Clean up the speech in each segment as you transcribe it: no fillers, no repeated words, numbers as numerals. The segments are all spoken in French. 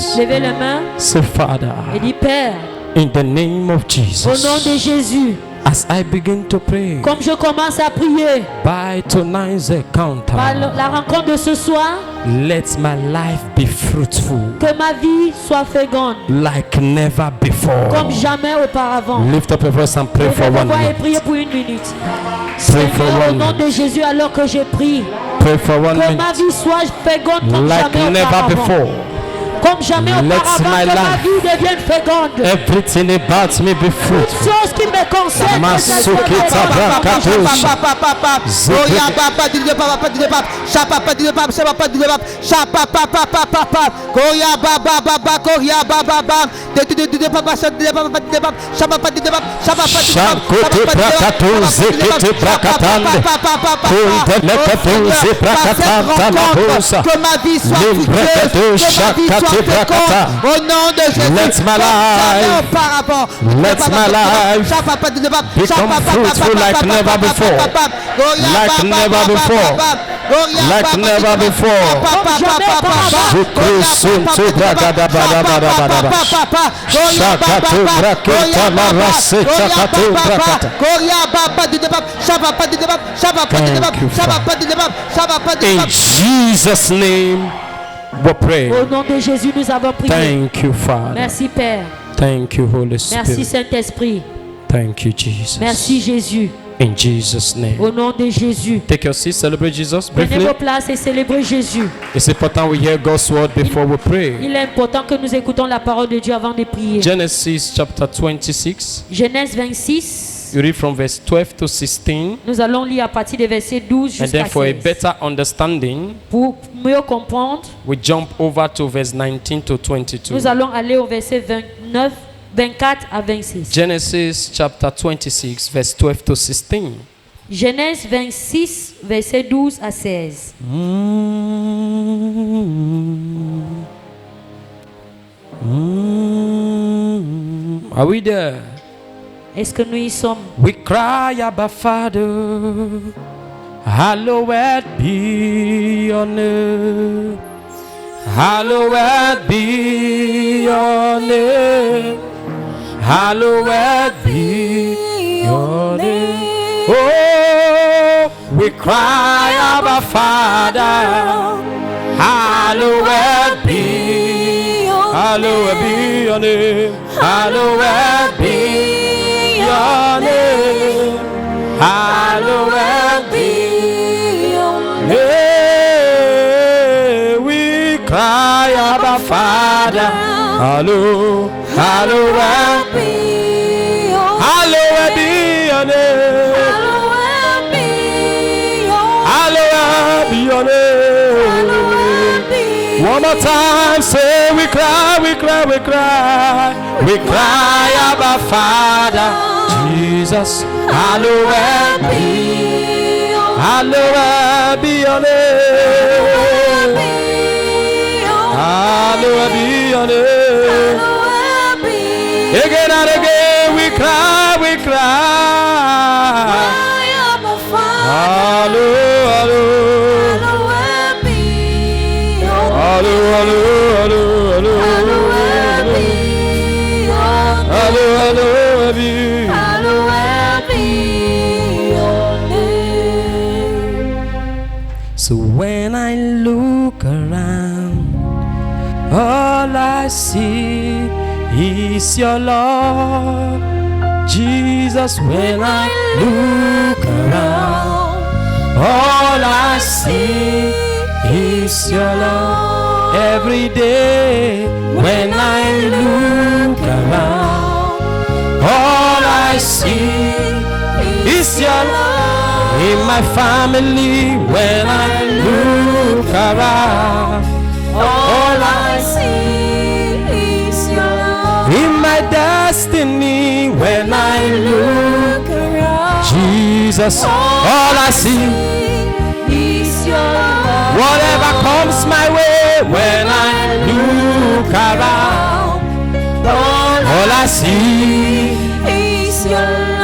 hands. Levez les mains Say, Father, et dis Père, in the name of au nom Jesus, de Jésus, as I begin to pray, comme je commence à prier by tonight's encounter, par la rencontre de ce soir, let my life be fruitful que ma vie soit féconde like never before. comme jamais auparavant. Lift up your voice and pray for Levez one la voix et minute. priez pour une minute. Pray for Seigneur, au one nom minute. de Jésus, alors que je prie, Pray for one que ma minute. vie soit féconde comme Like jamais never auparavant. before. Comme jamais Let auparavant, my que ma life- vie devienne féconde. Everything about me be Toute fruitful. chose qui me concerne, que ça soit Masukita féconde. Brakatosh. Shakote Brakato Zekete Brakatande. Kunde Lekato Zebrakatanta Labosa. Que ma vie soit Limbrakato fructueuse, que ma vie Shakate soit Brakata. féconde. Au nom de Jésus, Let my life- auparavant. let my life become fruitful like never before. Like never before. Like never before. Zukrusuntu Brakada Bada Bada Bada Bada. Shakato Brakita Marase Chakato Brakata. In Jesus' name we pray. Au nom de Jésus, nous avons prié. Thank you, Father. Merci Père. Thank you, Holy Merci Spirit. Saint-Esprit. Thank you, Jesus. Merci Jésus. In Jesus' name. Au nom de Jésus. Take your seat, celebrate Jesus Prenez briefly. vos places et célébrez Jésus. It's important we hear God's word before we pray. Il est important que nous écoutons la parole de Dieu avant de prier. Genesis chapter 26. Genèse 26. You read from verse 12 to 16. Nous allons lire à partir des versets 12 And jusqu'à then for a 16. better understanding, Pour mieux comprendre, we jump over to verse 19 to 22. nous allons aller au verset 29, 24 à 26. Genesis chapter 26, verse 12 to 16. Genèse 26, verset 12 à 16. Are we there? Est-ce que nous y sommes? We cry, Abba Father, hallowed be your name. Hallowed be your name. Hallowed be your name. Oh, we cry, Abba Father, hallowed be your name. Hallowed be your name. Hallowed be your name. We cry, Abba Father, hallowed be your name. Hallowed be your name. One more time, say we cry, we cry, we cry. We cry, Abba Father, Jesus, hallowed be your name. Hallowed be your name. Again and again, we cry, we cry. Hallowed, hallowed. Hallowed, hallowed, hallowed, hallowed, hallowed be. So when I look around, all I see is your love, Jesus. When I look around, all I see is your love. Every day when I look around, all I see is your love. In my family, when I look around, all I see is your love. in my destiny, when I look around, Jesus, all I see is your love. whatever comes my way, when I look around, all I see. Is your love.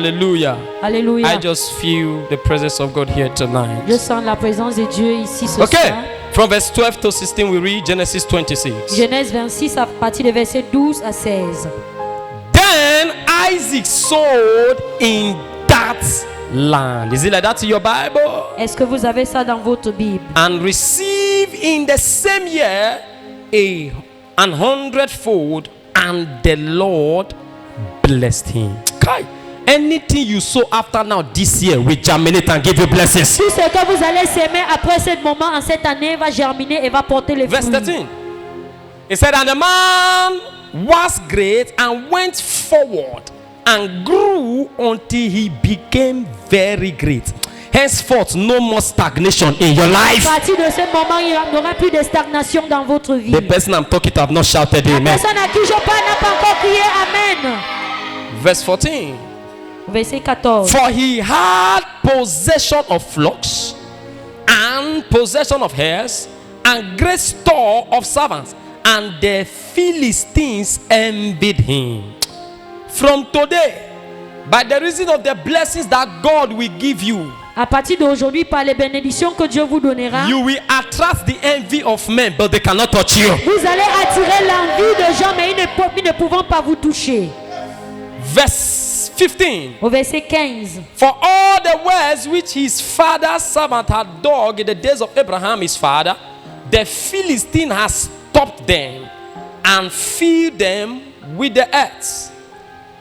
Hallelujah. Alléluia. I just feel the presence of God here Je tonight. sens la présence de Dieu ici ce Okay. soir. From verse 12 to 16, we read Genesis 26. Genèse 26 à partir des versets 12 à 16. Then Isaac sowed in that land. Is it like that in your Bible? Est-ce que vous avez ça dans votre Bible? And received in the same year an hundredfold, and the Lord blessed him. Kai, anything you sow after now this year will germinate and give you blessings. Tout ce que vous allez s'aimer après ce moment, en cette année, va germiner et va porter les Verse fruits. 13. It said, and the man was great and went forward and grew until he became very great. Henceforth, no more stagnation in your À life. partir de ce moment, il n'y aura plus de stagnation dans votre vie. The person I'm talking to have not shouted La amen. personne à qui je parle n'a pas encore crié Amen. Verse 14. Verset 14. For he had possession of flocks and possession of hares and great store of servants, and the Philistines envied him. From today, by the reason of the blessings that God will give you, À partir d'aujourd'hui, par les bénédictions que Dieu vous donnera, you will attract the envy of men, but they cannot touch you. vous allez attirer l'envie de gens, mais ils ne pourront pas vous toucher. Verse 15. Au verset 15. For all the wells which his father's servant had dug in the days of Abraham his father, the Philistine has stopped them and filled them with the earth.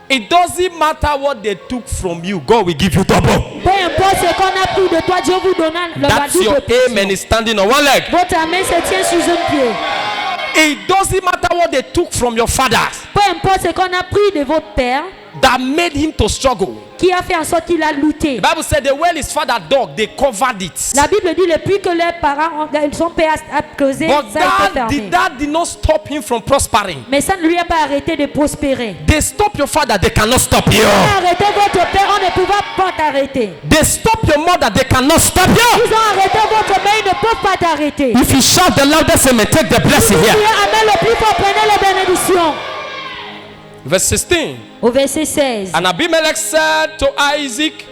It doesn't matter what they took from you, God will give you double. Peu importe ce qu'on a pris de toi, Dieu vous donnera le That's double your de portion. amen is standing on one leg. Votre amen se tient sur un pied. It doesn't matter what they took from your father Peu importe ce qu'on a pris de votre père, that made him to struggle. qui a fait en sorte qu'il a lutté. The Bible said the well his father dug, they covered it. La Bible dit le puits que leurs parents, son père a creusé, But ça a été fermé. that did not stop him from prospering. Mais ça ne lui a pas arrêté de prospérer. They stop your father, they cannot stop you. Arrêtez votre père, on ne pourra pas t'arrêter. They stop your mother, they cannot stop you. Ils ont arrêté votre mère, ils ne peuvent pas t'arrêter. If you shout the loudest amen, take the blessing Priez, here. amen, le plus fort, prenez les bénédictions. Verse 16. Au verset 16. And Abimelech said to Isaac,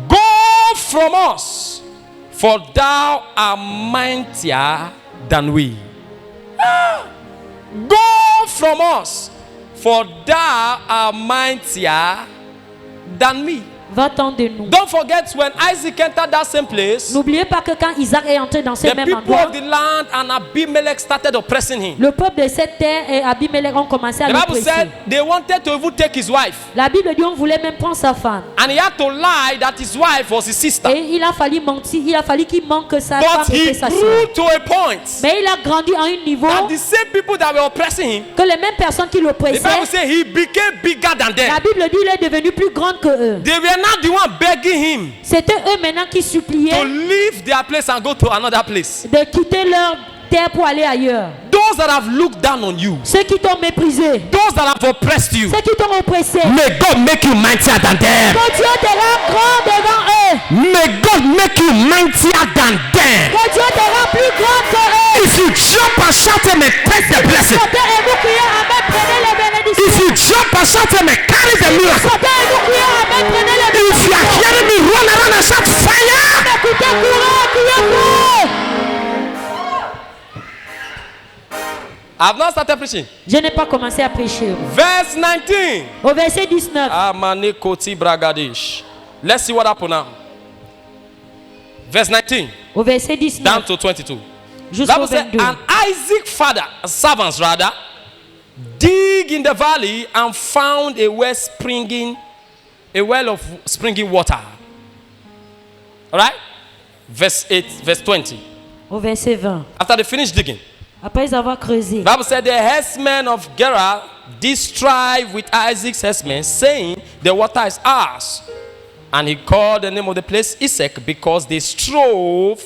go from us, for thou art mightier than we. Go from us, for thou art mightier than me. Va-t'en de nous. Don't forget when Isaac entered that same place, N'oubliez pas que quand Isaac est entré dans ce the même people endroit, of the land and Abimelech started oppressing him. le peuple de cette terre et Abimelech ont commencé à The Bible l'oppresser. said they wanted to even take his wife. La Bible dit on voulait même prendre sa femme. And he had to lie that his wife was his sister. Et il a fallu mentir, il a fallu qu'il manque que sa But femme he était sa grew soeur. to a point Mais il a grandi à un niveau that the same people that were oppressing him, que les mêmes personnes qui the Bible l'oppressaient, said he became bigger than la them. Bible dit il est devenu plus grand que eux. They were not the one begging him C'était eux maintenant qui to suppliaient leave their place and go to another place. de quitter leur terre pour aller ailleurs. Those that have looked down on you, Ceux qui t'ont méprisé, those that have oppressed you, ceux qui t'ont oppressé, may God make you mightier than them. que Dieu te rend grand devant eux. May God make you mightier than them. Que Dieu te rend plus grand que eux. If you jump and shout amen, take the blessing. Sautez et vous criez Amen, prenez les bénédictions. If you jump and shout amen, carry the miracle. Sautez et vous criez Amen, prenez les If you are bénédictions. hearing me, run around and shout fire. Écoutez, courez, criez fort. I've not started preaching. Je n'ai pas commencé à prêcher. Verse 19. Au verset 19. Amane Koti Bragadesh. Let's see what happened now. Verse 19 Au verset down 19 to 22. jusqu'au Bible said, 22. and Isaac father, servants rather, dig in the valley and found a well of springing water. All right? Verse 8, verse 20. Au verset 20. After they finished digging, Après avoir creusé, Bible said the herdsmen of Gerar did strive with Isaac's herdsmen, saying, the water is ours. And he called the name of the place Isaac because they strove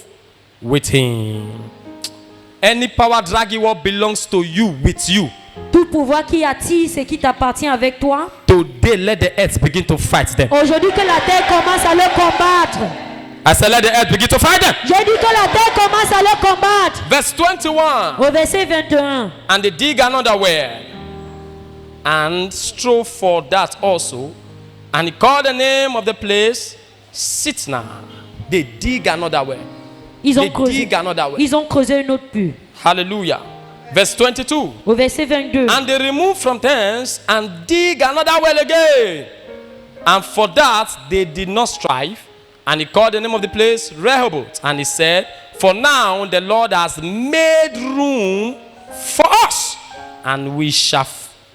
with him. Any power dragging what belongs to you with you, tout pouvoir qui attire ce qui t'appartient avec toi, today let the earth begin to fight them. aujourd'hui que la terre commence à le combattre. I said let the earth begin to fight them. J'ai dit que la terre commence à le combattre. Verse 21. Au verset 21. And they dig another well and strove for that also, And he called the name of the place Sitna. They dig another way. Ils ont They creusé. dig another way. Ils ont creusé une autre puits. Hallelujah. Verse 22. Au verset 22. And they removed from thence and dig another well again. And for that they did not strive. And he called the name of the place Rehoboth. And he said, for now the Lord has made room for us, and we shall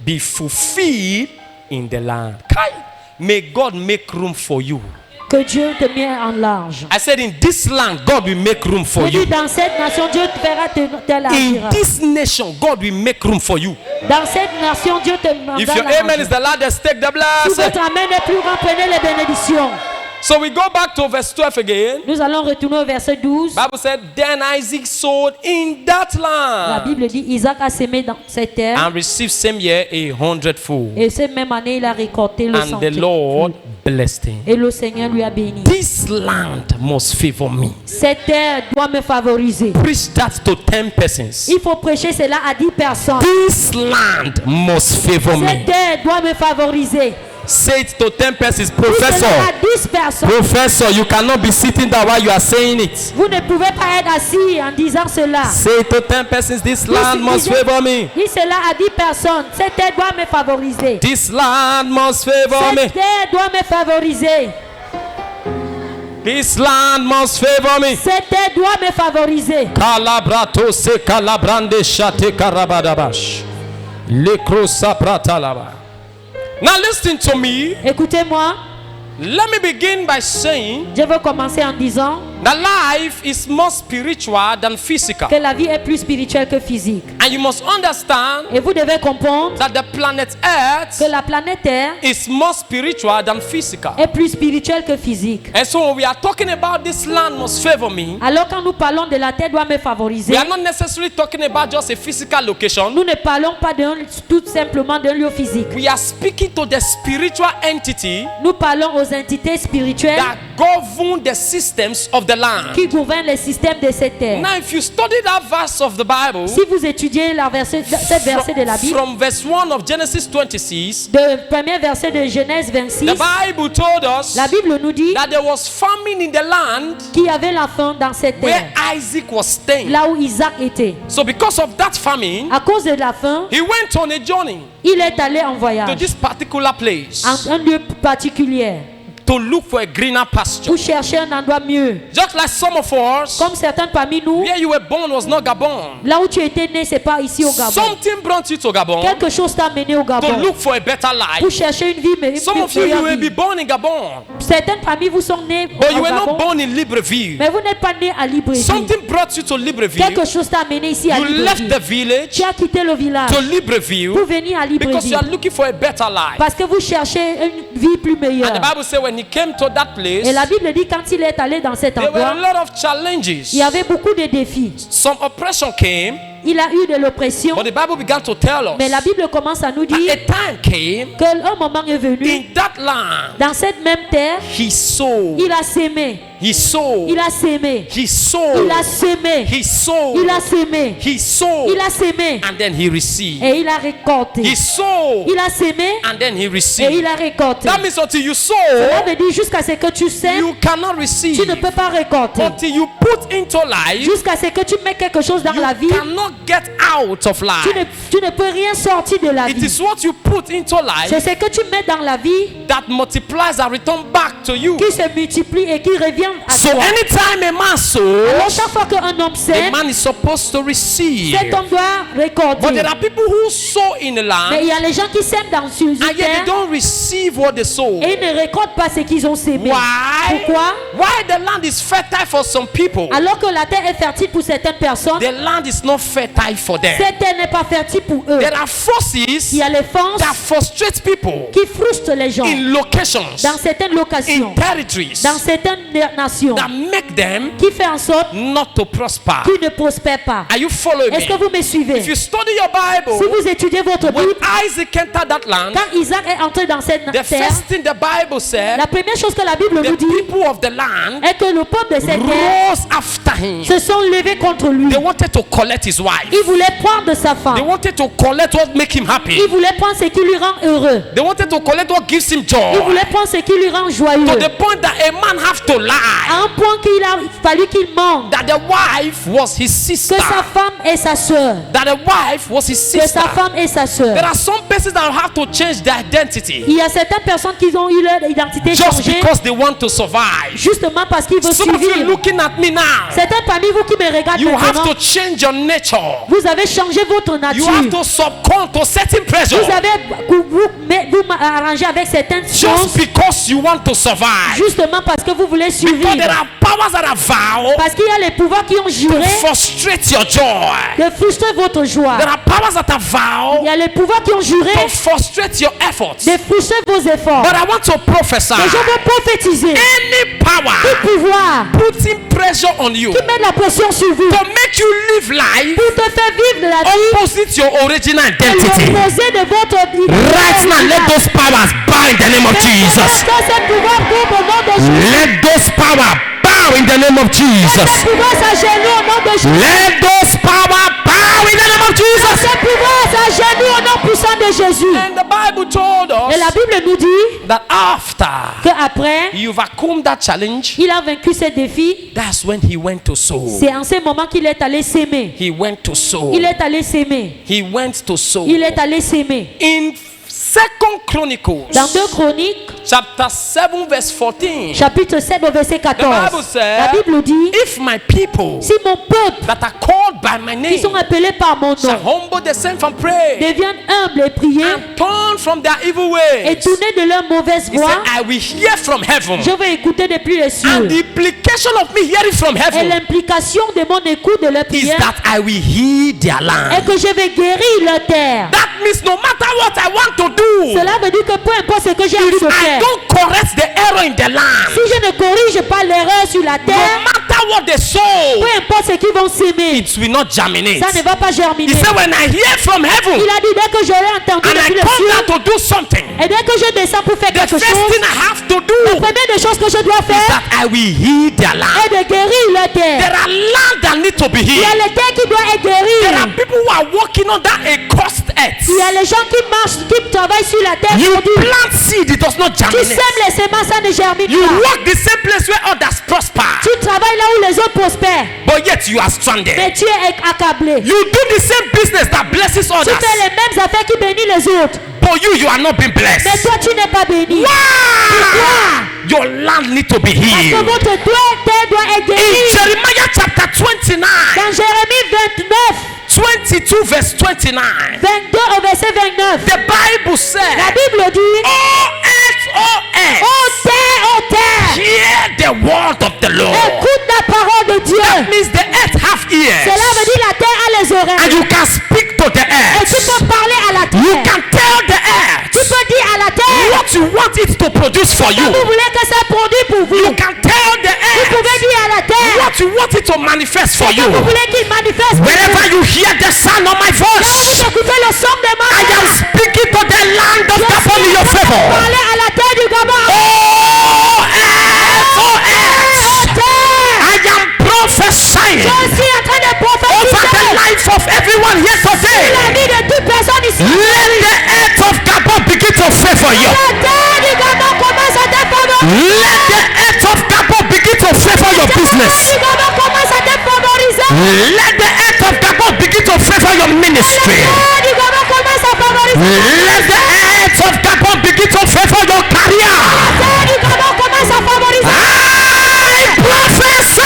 be fulfilled in the land. Kai, may God make room for you. Que Dieu te met en large. I said, in this land, God will make room for Je dis, you. dans cette nation, Dieu te fera t'élargir. In this nation, God will make room for you. Dans cette nation, Dieu te demandera If your amen is the loudest, take the Si blessing. votre amen est plus grand, prenez les bénédictions. So we go back to verse 12 again. Nous allons retourner au verset 12. Bible said, then Isaac sowed in that La land Bible dit, Isaac a semé dans cette terre. and received same year 100-fold. Et cette même année, il a récolté le And the centuple. Lord blessed him. Et le Seigneur lui a béni. This land must favor me. Cette terre doit me favoriser. Preach that to 10 persons. Il faut prêcher cela à 10 personnes. This land must favor Cette me. terre doit me favoriser. Say it to 10 persons. Dites cela Professor, à 10 personnes. professor, you cannot be sitting there while you are saying it. Vous ne pouvez pas être assis en disant cela. Say it to 10 persons. This land must favor me. Dis cela à 10 personnes. Cette terre doit me favoriser. This land must favor me. Cette terre doit me favoriser. This land must favor me. Cette terre doit me favoriser. Calabrato se calabrande shate karabadabash. Lekrosa pratalaba. Now listen to me. Écoutez-moi. Let me begin by saying Je veux commencer en disant that life is more spiritual than physical. que la vie est plus spirituelle que physique. And you must understand Et vous devez comprendre that the planet Earth que la planète Terre is more spiritual than physical. est plus spirituelle que physique. And so when we are talking about this land must favor me, Alors quand nous parlons de la terre doit me we favoriser, are not necessarily talking about just a physical location. nous ne parlons pas tout simplement d'un lieu physique. We are speaking to the spiritual entity Nous parlons aux entités spirituelles that govern the systems of the land. qui gouvernent les systèmes de cette terre. Now, if you study that verse of the Bible, Si vous étudiez cette verset de la Bible, from verse 1 of Genesis 26, le premier verset de Genèse 26, the Bible told us la Bible nous dit that there was famine in the land qu'il y avait la faim dans cette where terre, Isaac was staying. là où Isaac était. So because of that famine, À cause de la faim, he went on a journey il est allé en to voyage this particular place en un lieu particulier to look for a greener pasture. pour chercher un endroit mieux. Just like some of us, Comme certains parmi nous, where you were born was not Gabon. là où tu étais né, c'est pas ici au Gabon. Something brought you to Gabon Quelque chose t'a mené au to Gabon look for a better pour life. chercher une vie meilleure. Some of you, you will be born in Gabon, Certains parmi vous sont nés but you au were not Gabon, born in Libreville. mais vous n'êtes pas né à Libreville. Something brought you to Libreville. Quelque chose t'a mené ici à You left Libreville. the village Tu as quitté le village to Libreville pour venir à because you Libreville are looking for a better life. parce que vous cherchez une vie plus meilleure. And the Bible says when he came to that place, Et la Bible dit quand il est allé dans cet there were a endroit, lot of challenges. il y avait beaucoup de défis. Some oppression came, Il a eu de l'oppression, but the Bible began to tell mais la us Bible commence à nous that dire a time came qu'un moment est venu, in that land. dans cette même terre, He sowed, il a sémé, he sowed, il a sémé, he sowed, il a sémé, he sowed, il a sémé, he sowed, il a sémé and then he received. et il a récolté. He sowed, Il a sémé and then he et received. il a récolté. That means until you sow, Cela veut dire jusqu'à ce que tu sèmes, you cannot tu receive. ne peux pas récolter. Until you put into life, Jusqu'à ce que tu mets quelque chose dans la vie, you cannot get out of life. tu ne peux rien sortir de la It vie. is what you put into C'est life ce que tu mets dans la vie that multiplies and returns back to you. qui se multiplie et qui revient à So toi. anytime a man Alors sows, chaque fois qu'un homme the sème, man is supposed to receive. cet homme doit But récolter. there are people who sow in the Mais land il y a les gens qui sèment dans une and yet they terre don't receive what they sow. et ils ne récoltent pas ce qu'ils ont sémé. Why? Pourquoi? Why the land is fertile for some people, Alors que la terre est fertile pour certaines personnes, the land is not fertile for them. cette terre n'est pas fertile pour eux. There are forces Il y a les forces that frustrate people qui frustrent les gens in locations, dans certaines locations, in territories, dans certaines nations, that make them qui fait en sorte not to prosper. qu'ils ne prospèrent pas. Are you following Est-ce que me? vous me suivez? If you study your Bible, Si vous étudiez votre when Bible, Isaac entered that land, quand Isaac est entré dans cette the terre, first thing the Bible said, la première chose que la Bible the nous dit people of the land est que le peuple de cette terre rose after him. se sont levés contre lui. They wanted to collect his Ils wife. Il voulait prendre sa They femme. wanted to collect what make him happy. Il voulait prendre ce qui lui rend heureux. They wanted to collect what gives him Il joy. voulait prendre ce qui lui rend joyeux. To the point that a man have to lie. À un point qu'il a fallu qu'il mente That the wife was his sister. que sa femme est sa sœur. That the wife was his Que sister. sa femme est sa sœur. There are some persons that have to change their identity Il y a certaines personnes qui ont eu leur identité just changée because they want to survive. justement parce qu'ils veulent Some of you survivre. looking at me now, Certains parmi vous qui me regardent you have maintenant, to change your nature. vous avez changé votre You have nature. to succumb to certain pressure Vous avez vous arrangé avec certaines just choses because you want to survive. justement parce que vous voulez Because there survivre. are powers that are vowed Parce qu'il y a les pouvoirs qui ont to juré frustrate your joy. de frustrer votre joie. There are powers that are Il vowed y a les pouvoirs qui ont juré to frustrate your efforts. de frustrer vos efforts. But I want to prophesy. Et je veux prophétiser Any power tout pouvoir putting pressure on you qui met la pression sur vous to make you live life pour te faire vivre de la vie opposite your original et identity. l'opposé de votre Right now, let those powers bow in the name of Jesus. Que ce pouvoir tombe au nom de Jésus. Let those power bow in the name of Que Jesus. ce pouvoir s'agenouille au nom de Jésus. Let those power bow in the name of Que Jesus. ce pouvoir s'agenouille au nom puissant de Jésus. And the Bible told Et la us Bible nous dit that after qu'après, you overcome that challenge, il a vaincu ce défi. that's when he went to sow. C'est en ce moment qu'il est allé s'aimer. He went to sow. Il est allé s'aimer. He went to sow. Il est allé s'aimer. In Second Chronicles, Dans 2 Chroniques, chapter 7, verse 14, chapitre 7 au verset 14, Bible says, la Bible dit, if my people si mon peuple, that are called by my qui sont name appelés par mon shall nom, humble themselves and pray deviennent humbles et prier and turn from their evil et ways, tourner de leur mauvaise he voie, said, I will hear from heaven. je vais écouter depuis les cieux. And the implication of me hearing from Et heaven l'implication de mon écoute de leur is prière that I will heal their est land. que je vais guérir leur terre. That means no matter what I want to do, Cela veut dire que peu importe ce que j'ai envie if de I faire, don't correct the error in the land, si je ne corrige pas l'erreur sur la no terre, matter what they sow, peu importe ce qu'ils vont s'aimer, it will not germinate. ça ne va pas germiner. He said, when I hear from heaven Il a dit dès que j'aurai entendu and I depuis les come cieux, down to do something, et dès que je descends pour faire the quelque first chose, thing I have to la do première des choses que je dois is faire that I will heal their land. est de guérir leur terre. There are land that need to be Il y a healed. les terres qui doivent être There are guéries. people who are walking under a cursed earth. Il y a les gens qui marchent, qui travaillent sur la terre. You aujourd'hui. plant seed, it does not Tu germinate. sèmes les semences, ça ne germine You pas. walk the same place where others prosper, Tu travailles là où les autres prospèrent, but yet you are stranded. mais tu es accablé. You do the same business that blesses Tu others, fais les mêmes affaires qui bénissent les autres, but you are not being mais blessed. toi tu n'es pas béni. Why? Your land need to be Parce que healed. votre terre doit être In guérie. Jeremiah chapter 29, Dans Jérémie 29, 22 verse 29, 22 au verset 29, the Bible la said, Bible dit, Oh earth, oh earth, ô terre, hear the word of the Lord. écoute la parole de Dieu. That means the earth have ears, Cela veut dire la terre a les and oreilles. you can speak to the Et tu earth. peux parler à la You terre. can tell the Tu earth peux dire à la terre what you want it to produce for que you. vous voulez que ça produise pour vous. You can tell the Vous earth pouvez dire à la terre what you want it to manifest for que you. vous voulez qu'il manifeste pour Wherever vous. you hear the sound of my Là où voice, vous écoutez le son de ma I am voix, speaking to the land of Gabon in your favor. parlez à la terre du Gabon. Oh earth, oh Ô earth, terre, I am prophesying je suis en train de over the prophétiser life of everyone here la today. vie de toute personne ici. Let the earth of Gabon begin to favor you. La terre du Gabon commence à te favoriser. Let the earth of Gabon begin to favor your La terre business. du Gabon commence à te favoriser. Let the earth of Gabon begin to favor your ministry. La terre du Gabon commence à favoriser. Let the earth of Gabon begin to favor your career. La terre du Gabon commence à favoriser. I prophesy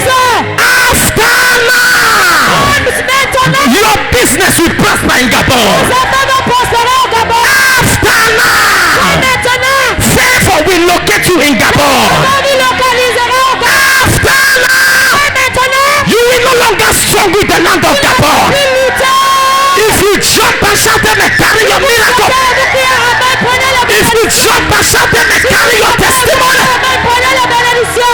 after now, Maintenant, your business will prosper in Gabon. les affaires vont prospérer au Gabon. After now, Maintenant, favor will locate you in Gabon. on y localisera au Gabon. After now, Maintenant, you will no longer struggle with the land of Gabon. plus lutter. If you jump and shout them and carry your miracle. Vous criez Amen, prenez la If you jump and shout them and carry your testimony. Amen, prenez la bénédiction.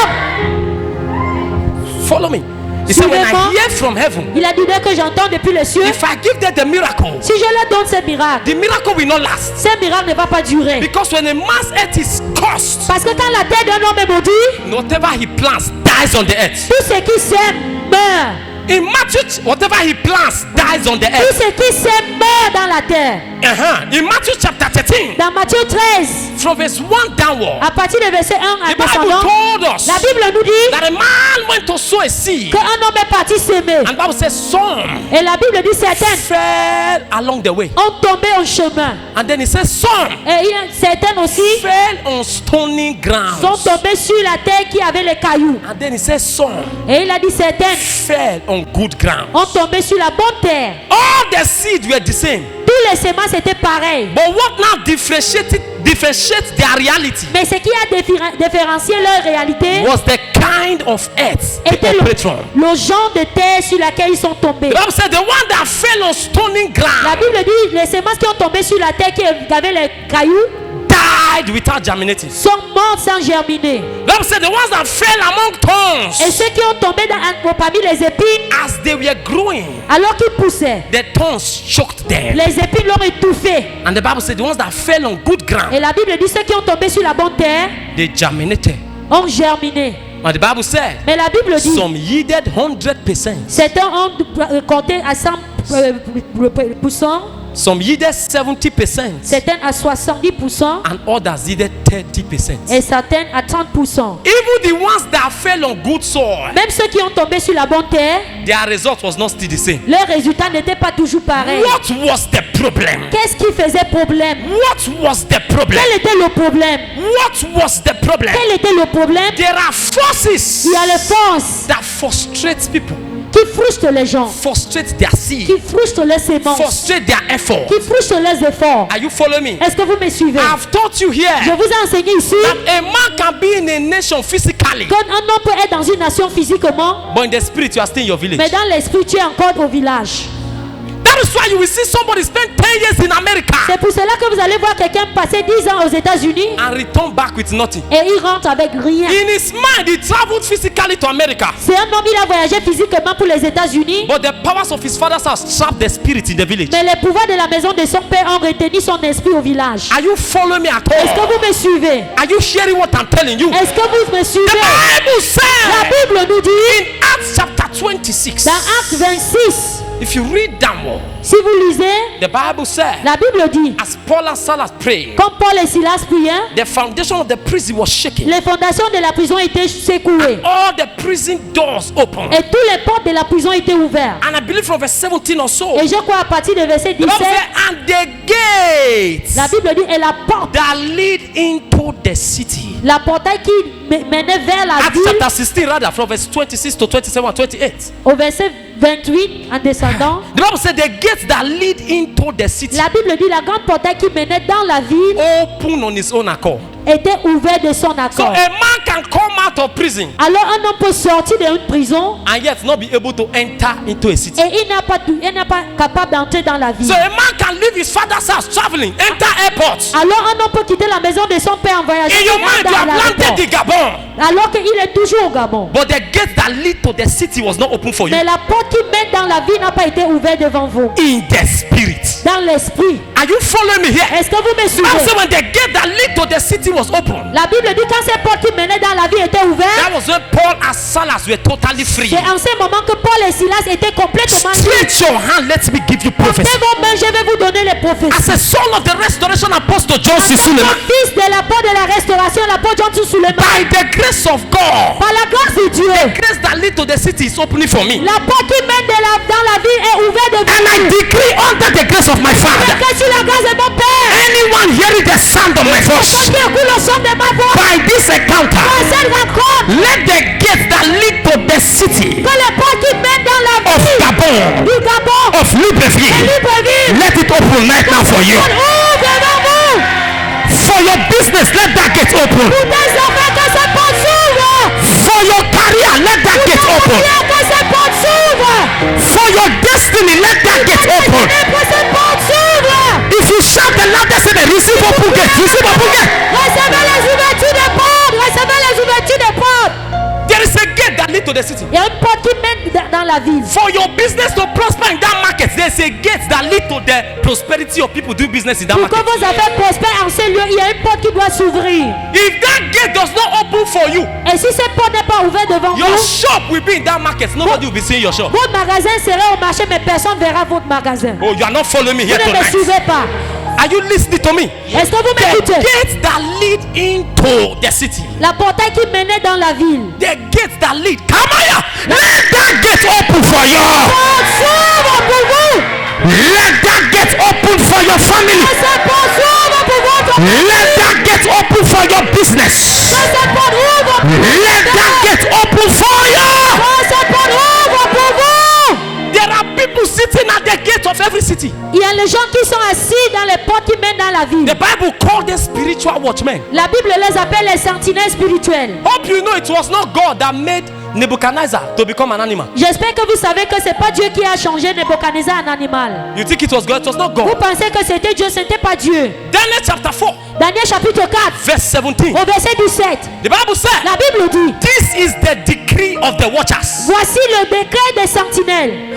Follow me. He said, when I Suivez-moi. hear from heaven, Il a dit dès que j'entends depuis les cieux, if I give them the miracle, si je leur donne ce miracle, the miracle will not last. ce miracle ne va pas durer. Because when a man's earth is cursed, Parce que quand la terre d'un homme est maudite, whatever he plants dies on the earth. tout ce qui sème meurt. In Matthew, whatever he plants dies on the Tout earth. ce qui sème meurt dans la terre. In Matthew chapter 13, Dans Matthieu 13, from verse 1 downward, à partir du verset 1 en the Bible descendant, told us la Bible nous dit that a man went to sow a seed. qu'un homme est parti s'aimer. And the Bible says some Et la Bible dit certaines fell along the way. ont tombé au chemin. And then it says some Et certaines aussi fell on stony ground. sont tombées sur la terre qui avait les cailloux. And then it says some Et il a dit certaines fell on good ground. ont tombé sur la bonne terre. All the seeds were the same. Tous les semences étaient pareils. But what now differentiates their reality Mais ce qui a différencié leur réalité was the kind of earth they était operate from. le genre de terre sur laquelle ils sont tombés. The Bible said the one that fell on stony La ground Bible dit les semences qui ont tombé sur la terre qui avait les cailloux died without germinating. sont mortes sans germiner. The Bible said the ones that fell among Et thorns, ceux qui ont tombé parmi les épines, as they were growing, alors qu'ils poussaient, the thorns choked them. les épines l'ont étouffé. And the Bible said the ones that fell on good ground, Et la Bible dit ceux qui ont tombé sur la bonne terre they germinated. ont germiné. And the Bible said Mais la Bible dit some yielded 100%, certains ont compté à 100%, some yielded 70%, certains à 70% and others yielded 30%. et certains à 30%. Even the ones that fell on good soil, Même ceux qui ont tombé sur la bonne terre, their result was not still the same. leurs résultats n'étaient pas toujours pareils. What was the problem? Qu'est-ce qui faisait problème? What was the problem? Quel était le problème? What was the problem? Quel était le problème? There are forces Il y a les forces that frustrate people, qui frustrent les gens, frustrate their seed, qui frustrent les semences, frustrate their effort. qui frustrent les efforts. Are you following me? Est-ce que vous me suivez? I've taught you Je here vous ai enseigné ici that a man can be in a nation physically, qu'un homme peut être dans une nation physiquement, but in the spirit you are still in your village. mais dans l'esprit tu es encore au village. That is why you will see somebody spend 10 years in America C'est pour cela que vous allez voir quelqu'un passer 10 ans aux États-Unis and return back with nothing. et il rentre avec rien. In his mind, he traveled physically to America, C'est un homme, il a voyagé physiquement pour les États-Unis, but the powers of his father's house trapped the spirit in the village. mais les pouvoirs de la maison de son père ont retenu son esprit au village. Are you following me at Est-ce que all? vous me suivez? Are you hearing what I'm telling you? Est-ce que vous me The suivez? Bible La said Bible nous dit in Acts chapter 26, dans Acte 26, if you read downward, si vous lisez, the Bible said, la Bible dit, as Paul and Silas prayed, comme Paul et Silas priaient, the foundation of the prison was shaking. les fondations de la prison étaient secouées All the prison doors opened. et toutes les portes de la prison étaient ouvertes. And I believe from verse 17 or so, Et je crois à partir du verset the Bible 17, said, and the gates la Bible dit, et la porte, that lead into the city. la portail qui menait vers la Acts ville, chapter 16, rather, from verse 26 to 27 and 28. au verset 28 en descendant, The Bible said the gates that lead into the city la Bible dit, la grande portail qui menait dans la ville open on his own accord. était ouverte de son So accord. a man can come out of prison Alors un homme peut sortir d'une prison and yet not be able to enter into a city. et il n'est pas capable d'entrer dans la ville. So a man can leave his father's house traveling, enter airport. Alors un homme peut quitter la maison de son père en voyageant In your mind, you have landed the Gabon, alors qu'il est toujours au Gabon. but the gate that lead to the city was not open for you. Mais la porte qui mène dans la ville n'a pas été ouverte devant vous. In the spirit. Dans l'esprit. Are you following me here? Est-ce que vous me I suivez? said when the gate that lead to the city was open, La Bible dit quand ces portes qui menaient dans la ville étaient ouvertes, that was when Paul and Silas were totally free. c'est en ce moment que Paul et Silas étaient complètement libres. Stretch your hand, let me give you prophecy. Portez vos mains, je vais vous donner les prophéties. As a son of the restoration apostle John C. En tant Suleiman, que fils de la porte de la restauration, l'apôtre John Suleiman, by the grace of God, par la grâce de Dieu, grace that lead to the city is opening for me. la porte qui mène dans la ville est ouverte devant And I vous. decree under the grace of my Father, Que sur la grâce de mon Père, anyone hearing the sound of my voice, quand tu écoutes le son de ma voix, by this encounter, dans cette rencontre, let the gates that lead to the city que les portes qui mènent dans la of ville Gabon, du Gabon, of de Libreville, Libreville, let it open right now for you. ouvre devant vous. For your business, let that gate open. Pour tes affaires, que ces portes s'ouvrent. For your career, let that gate open. Que ces portes s'ouvrent. For your destiny, let that gate open. Que ces portes s'ouvrent. If you shout the loudest, say, receive open gate, receive open gate. Recevez les ouvertures des portes. Recevez les ouvertures des portes. There is a gate that lead to the city. Il y a une porte qui mène dans la ville. For your business to prosper in that market, there's is a gate that leads to the prosperity of people doing business in that Pour que market. vos affaires prospèrent en ces lieux, il y a une porte qui doit s'ouvrir. If that gate does not open for you, Et si cette porte n'est pas ouverte devant your vous, shop will be in that market. Nobody will be seeing your shop. votre magasin sera au marché, mais personne ne verra votre magasin. Oh, you are not following me Vous here ne me tonight. suivez pas. Are you listening to me? Est-ce que vous The m'écoutez? gates that lead into the city. La portail qui menait dans la ville. The gates that lead. Come on, let that gate open for you. Porte s'ouvre pour vous. Let that gate open for your family. Que cette porte s'ouvre pour votre Let that gate open for your business. Que cette porte ouvre pour Let that gate open for you. Que cette porte ouvre pour vous. There are people sitting at the gate of every city. Il y a les gens qui sont assis dans les portes qui mènent dans la ville. The Bible called them spiritual watchmen. La Bible les appelle les sentinelles spirituelles. Hope you know it was not God that made Nebuchadnezzar to become an animal. J'espère que vous savez que c'est pas Dieu qui a changé Nebuchadnezzar en animal. You think it was God? It was not Vous God. pensez que c'était Dieu, ce n'était pas Dieu. Daniel chapter 4, Daniel chapitre 4, verse 17. au verset 17. The Bible said, La Bible dit, this is the decree of the watchers. voici le décret des sentinelles.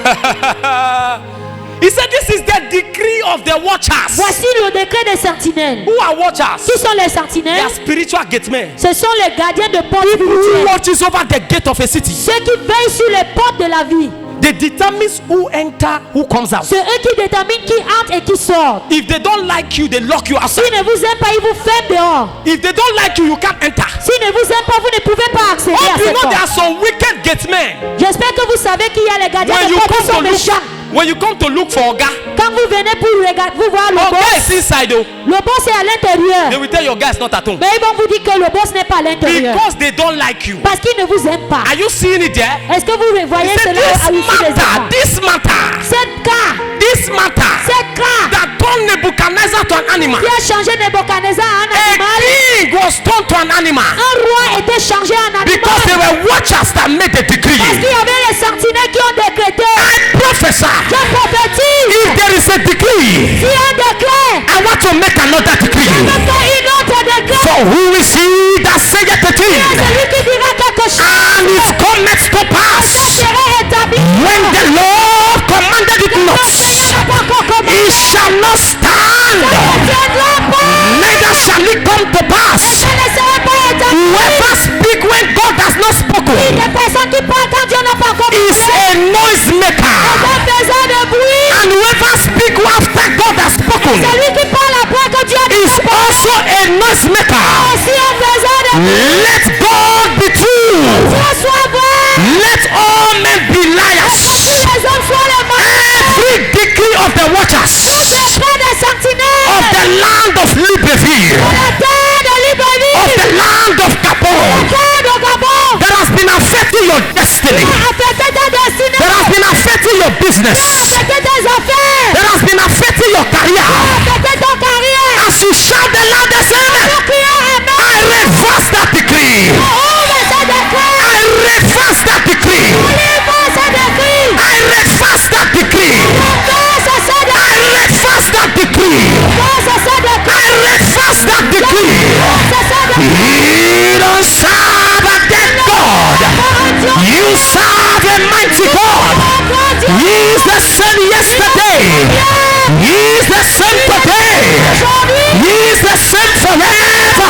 He said, this is the decree of the watchers. Voici le décret des sentinelles. Who are watchers? Qui sont les They sentinelles? are spiritual gatemen. Ce sont les gardiens de portes Who spirituelles. watches over the gate of a city? Ceux qui veillent sur les portes de la vie. They determine who enter, who comes out. C'est eux qui déterminent qui entre et qui sort. If they don't like you, they lock you outside. S'ils ne vous aiment pas, ils vous ferment dehors. If they don't like you, you can't enter. S'ils ne vous aiment pas, vous ne pouvez pas accéder à Oh, you ces know there portes. are some wicked gatemen. J'espère que vous savez qu'il y a les gardiens When de you portes qui sont come to méchants. look, when you come to look for Oga, Quand vous venez pour regarder, vous voir le Oga boss, is inside though. le boss est à l'intérieur. They will tell your guy is not at home Mais ils vont vous dire que le boss n'est pas à l'intérieur. because they don't like you. Parce qu'ils ne vous aiment pas. Are you seeing it there? Est-ce que vous voyez He said, cela à l'issue des enfants? this matter, Cette cas that turned Nebuchadnezzar to an animal. qui a changé Nebuchadnezzar en A animal, king was turned to an animal un roi était changé en because they animal. were watchers that made the Parce qu'il decree. y avait les sentinelles qui ont décrété. I prophesy, Je prophétise. if there is a decree, Si un décret, I want to make another decree. je fais une autre décret. For who is he that saith the thing, Celui qui dira quelque chose, and it cometh to ça pass, sera établi. when the Lord commanded it Le not, Seigneur n'a pas encore commandé. it shall not stand, Ne tiendra pas. neither shall it come to pass. Ça ne sera pas établi. Whoever speak when God has not spoken Les personnes qui parlent quand Dieu n'a pas encore is parlé, a noisemaker, en faisant de bruit. and whoever speak after God has spoken Celui qui parle après que Dieu n'a is pas parlé, also a noisemaker. aussi en faisant de bruit. Let God be true. Dieu soit vrai. Let all men be Que liars. tous les hommes soient les mensonges. Every decree of the watchers Décret des of sentinelles. the land of Libreville, La terre de of Libreville. the land of Gabon, La terre de Gabon. that has been affecting your destiny, Affecter ta destinée. that has been affecting your business, Affecter tes affaires. that has been affecting your career. Affecter ton carrière. As you shout the loudest amen, Pour crier Amen. I reverse that decree. Ouvre ce décret. I reverse that decree. Livre ce décret. I reverse that decree. Verse ce I décret. reverse that decree. Verse ce décret. I reverse that decree. Verse ce décret. You don't serve a dead God. You serve a mighty God. He is the same yesterday. He is the same today. He is the same forever.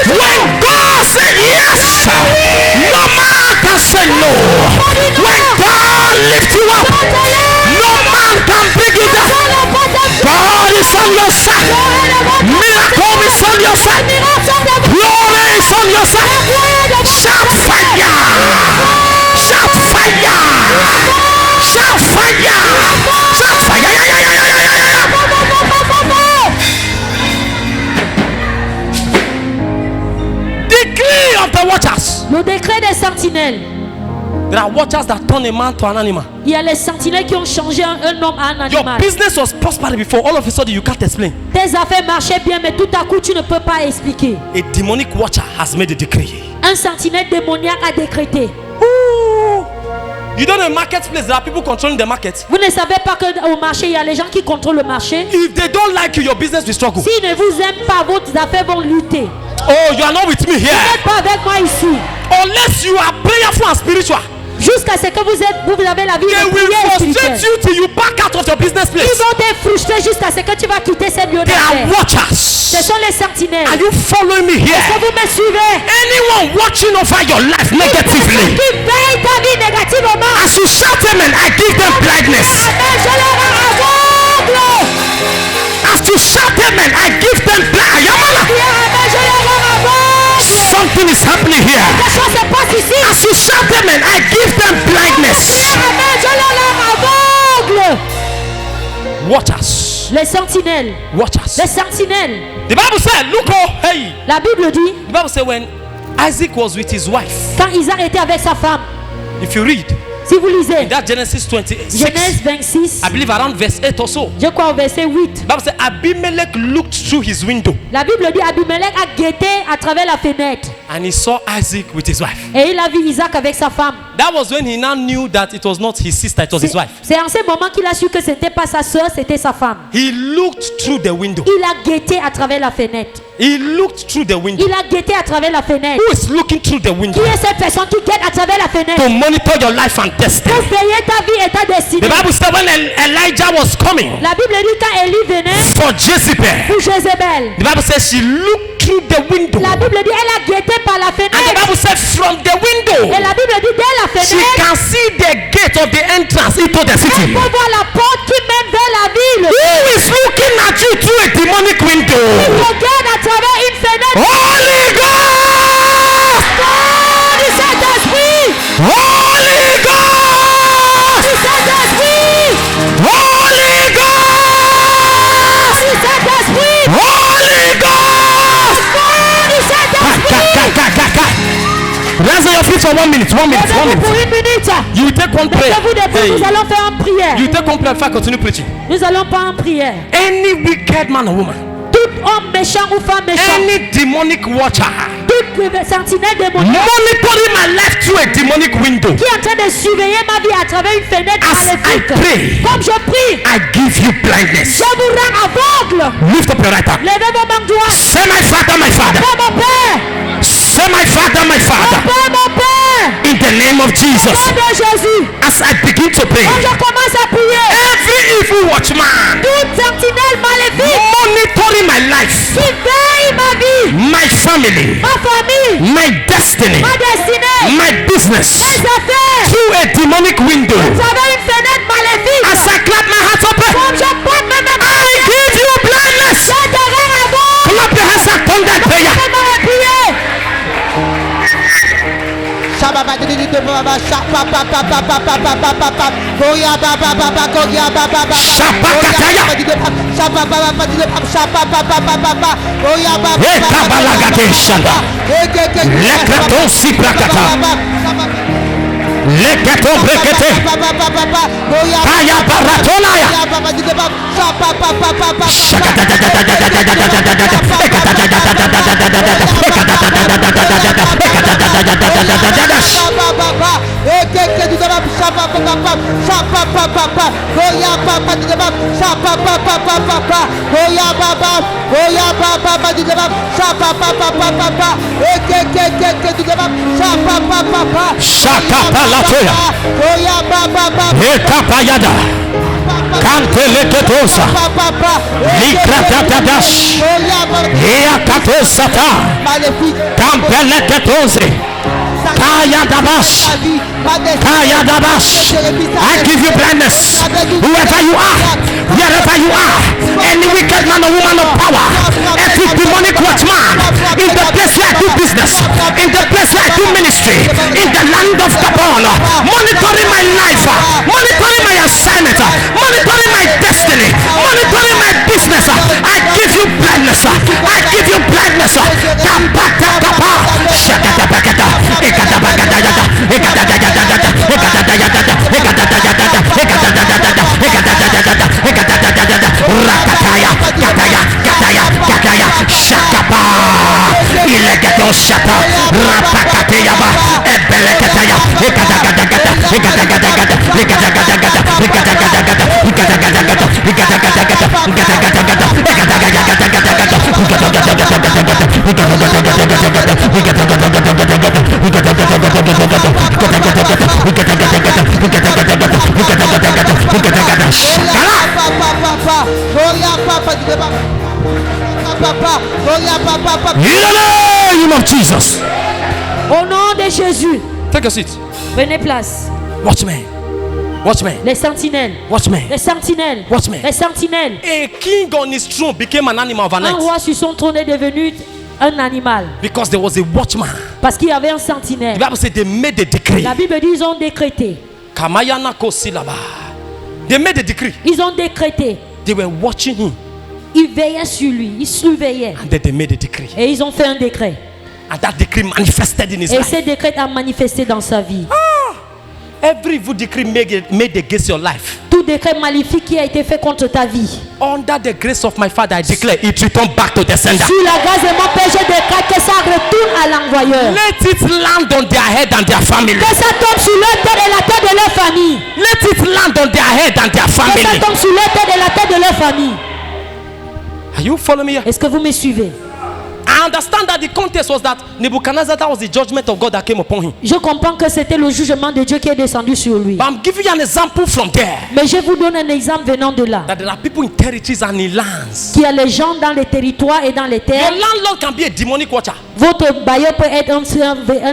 When God said yes, no man can say no. When God lifts you up, no man can bring you down. God is on your side. Miracle is on your side. Glory is on your side. Shout fire! Shout fire! Shout fire! Shout fire! Yeah, yeah, yeah, yeah, yeah, yeah, yeah. Decree of the watchers. Le décret des sentinelles. There are watchers that turn a man to an animal. Il y a les sentinelles qui ont changé un homme en un Your animal. business was prospering before. All of a sudden, you can't explain. Tes affaires marchaient bien, mais tout à coup, tu ne peux pas expliquer. A demonic watcher has made a decree. Un sentinelle démoniaque a décrété. Ooh. You don't know a marketplace. There are people controlling the market. Vous ne savez pas qu'au marché, il y a les gens qui contrôlent le marché. If they don't like you, your business will struggle. S'ils ne vous aiment pas, vos affaires vont lutter. Oh, you are not with me Vous here. n'êtes pas avec moi ici. Unless you are prayerful and spiritual. Jusqu'à ce que vous avez la vie They de will prière frustrate spirituelle. you till you back out of your business Ils place. vont te frustrer jusqu'à ce que tu vas quitter ce lieu They are d'affaires. watchers. Ce sont les sentinelles. Are you following me Est-ce here? que vous me suivez? Anyone watching over your life Personne negatively, qui veille ta vie négativement. as you shout amen, I give them blindness. Amen, je leur rends aveugle. As you shout amen, I give them blind. Amen, je leur rends aveugle. Something is happening here. Quelque chose se passe ici. As you shout amen, I give them blindness. Amen, je leur rends aveugle. Watchers. Les sentinelles. Watchers. Les sentinelles. The Bible said, look, oh, hey. La Bible dit, The Bible said when Isaac was with his wife, quand Isaac était avec sa femme, if you read si vous lisez in that Genesis 26, Genèse 26, I believe around verse 8 or so, je crois au verset 8. the Bible said Abimelech looked through his window La Bible dit Abimelech a guetté à travers la fenêtre and he saw Isaac with his wife. et il a vu Isaac avec sa femme. That was when he now knew that it was not his sister, it was his wife. C'est en ce moment qu'il a su que ce n'était pas sa soeur, c'était sa femme. He looked through the window. Il a guetté à travers la fenêtre. He looked through the window. Il a guetté à travers la fenêtre. Who is looking through the Qui window est cette personne qui guette à travers la fenêtre to monitor your life and destiny? pour veiller ta vie et ta destinée? The Bible said when Elijah was coming La Bible dit quand Élie venait for Jezebel, pour Jézabel, the Bible says she looked through the window. la Bible dit elle a guetté par la And the fenêtre. Bible said from the Et window, la Bible dit dès la she fenêtre, can see the gate of the entrance into the elle city. peut voir la porte qui mène vers la ville. Who is looking at you through a demonic window? Regarde à travers une fenêtre. Holy Ghost! Oh, du Saint-Esprit! Holy Ghost! Du Saint-Esprit! Holy Ghost! Du Saint-Esprit! Holy Ghost! Oh, du Saint-Esprit! Rise on your feet for 1 minute. 1 minute. 1 Levez-vous pour minute. une minute. You will take one prayer. Mettez-vous debout, Hey. nous allons faire une prière. You take one prayer. Father, continue preaching. Nous allons pas en prière. Any wicked man or woman, Tout homme méchant ou femme méchante, any demonic watcher toute sentinelle démoniaque monitoring my life through a demonic window, qui est en train de surveiller ma vie à travers une fenêtre as I maléfique. pray, Comme je prie, I give you blindness. je vous rends aveugle. Lift up your right hand. Levez vos mains droites. Say, my Father, my Father. Père, mon Père. Say, my Father, my Mon Father. Père, mon Père. In the name of Au Jesus, nom de Jésus. as I begin to pray, Quand je commence à prier, every evil watchman toute sentinelle maléfique monitoring my life, qui veille ma vie, my family, ma famille, my destiny, ma destinée, my business, mes affaires, through a demonic window, à travers une fenêtre maléfique. as I clap my hands up, Comme je porte mes mains, I give you blindness. je te rends aveugle. Clap your hands and turn that prayer. Fais-moi prier. Leketo brekete. Kaya baratonaya. Shakapalatoya. Ekapayada. Kanteleketosa. Likratatadas. Eakatosata. Kampeleketose. Kayadabash. Kayadabash. I give you blindness. Whoever you are, wherever you are, any wicked man or woman of power, every demonic watchman, in the place where I do business, in the place where I do ministry, in the land of Gabon, monitoring my life, monitoring my assignment, monitoring my destiny, monitoring my business, I give you blindness. I give you blindness. Kapata kapa. Shakata bakata. Ekata bakata yada. Ekata yada yada. Ekata yada yada. Ekata yada yada. Ekata yada yada. Ekata yada yada. Ekata yada yada. Rakataya. Kataya. Kataya. Kataya. Shakapa. Ilegato shata. Rapakateyaba. Ebelekataya. Ekata yada yada. Ekata yada yada. Ekata yada yada. Ekata yada yada. Ekata yada yada. Ekata yada yada. Ekata yada yada. Ekata yada yada. In the name of Jesus. Au nom de Jésus. Take a seat. Prenez place. Watchmen. Watchmen. Les sentinelles. Watchmen. Les sentinelles. Watchmen. Les sentinelles. A king on his throne became an animal Un overnight roi sur son trône est devenu un animal. because there was a watchman. Parce qu'il y avait un The sentinelle. Bible said they made a decree. La Bible dit ils ont décrété. Kamayana kosilaba. They made a decree. Ils ont décrété. They were watching him Ils veillaient sur lui. Ils surveillaient. and then they made a decree. Et ils ont fait un décret. And that decree manifested in his Et life. ce décret a manifesté dans sa vie. Every evil decree made against your life. Tout décret maléfique qui a été fait contre ta vie. Under the grace of my Father, I declare it return back to the sender. Sur la grâce de mon Père, je décrète que ça retourne à l'envoyeur. Let it land on their head and their family. Que ça tombe sur leur tête et la tête de leur famille. Let it land on their head and their Que ça family. tombe sur leur tête et la tête de leur famille. Are you following me here? Est-ce que vous me suivez? I understand that the context was that Nebuchadnezzar, that was the judgment of God that came upon him. Je comprends que c'était le jugement de Dieu qui est descendu sur lui. But I'm giving you an example from there. Mais je vous donne un exemple venant de là. That there are people in territories and in lands. Qu'il y a les gens dans les territoires et dans les Your terres. landlord can be a demonic watcher. Votre bailleur peut être un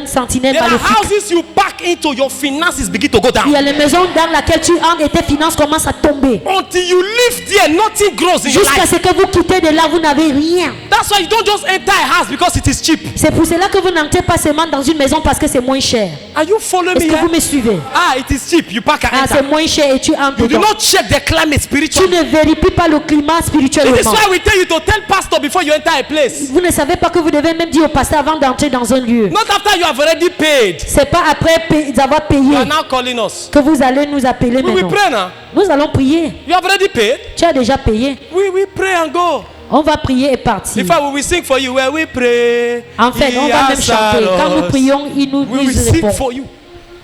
sentinelle There are maléfique. houses you back into, your finances begin to go Il y down. a les maisons dans lesquelles tu entres et tes finances commencent à tomber. Until you live there, nothing grows in your Jusqu'à life. ce que vous quittez de là, vous n'avez rien. That's why you don't just enter a house because it is cheap. C'est pour cela que vous n'entrez pas seulement dans une maison parce que c'est moins cher. Are you following me Est-ce que vous here? me suivez? Ah, it is cheap. You pack and Ah, c'est enter. moins cher et tu entres You do dedans. not check the climate Tu spiritually. ne vérifies pas le climat It is spirituellement. why we tell you to tell pastor before you enter a place. Vous ne savez pas que vous devez même dire au pasteur avant d'entrer dans un lieu. Not after you have already paid. C'est pas après d'avoir You payé are now calling us. que vous allez nous appeler We will maintenant. pray now. Nous allons prier. You have already paid. Tu as déjà payé. We pray and go. On va prier et partir. In fact, we will sing for you where we pray. En fait, on va même He chanter. answers Quand nous us. prions, il nous We will sing répond. for you.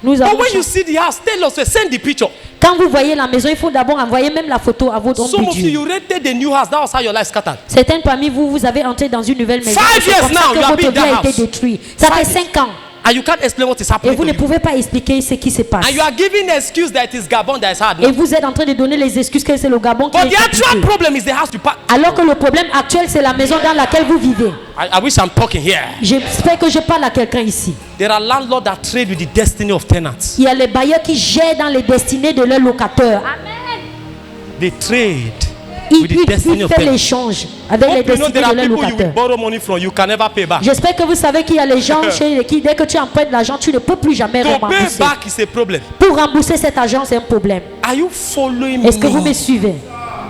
Nous But allons when you chanter. see the house, tell us, send the picture. Quand vous voyez la maison, il faut d'abord envoyer même la photo à votre Some homme of de you, Dieu. you rented the new house. That was how your life scattered. Certains parmi vous, vous avez entré dans une nouvelle maison. 5 Et c'est years comme ça now, que you have votre been in vie a that été house. détruite. Ça fait 5 ans. And you can't explain what is Et happening vous to ne you. pouvez pas expliquer ce qui se passe. And you are giving an excuse that it is Gabon that is hard. Et vous êtes en train de donner les excuses que c'est le Gabon qui But est the actual compliqué. problem is the house you pack. Alors que le problème actuel, c'est la maison dans laquelle vous vivez. I wish I'm talking here. J'espère que je parle à quelqu'un ici. There are landlords that trade with the destiny of tenants. Il y a les bailleurs qui gèrent dans les destinées de leurs locataires. They trade Il, with the destiny il of fait tenants. l'échange avec les Hope you know destinées there are de leurs people you will locataires. borrow money from, you can never pay back. J'espère que vous savez qu'il y a les gens chez qui, dès que tu empruntes l'argent, tu ne peux plus jamais To pay rembourser. back is a problem. Pour rembourser cet argent, c'est un problème. Are you following Est-ce que vous me me? suivez?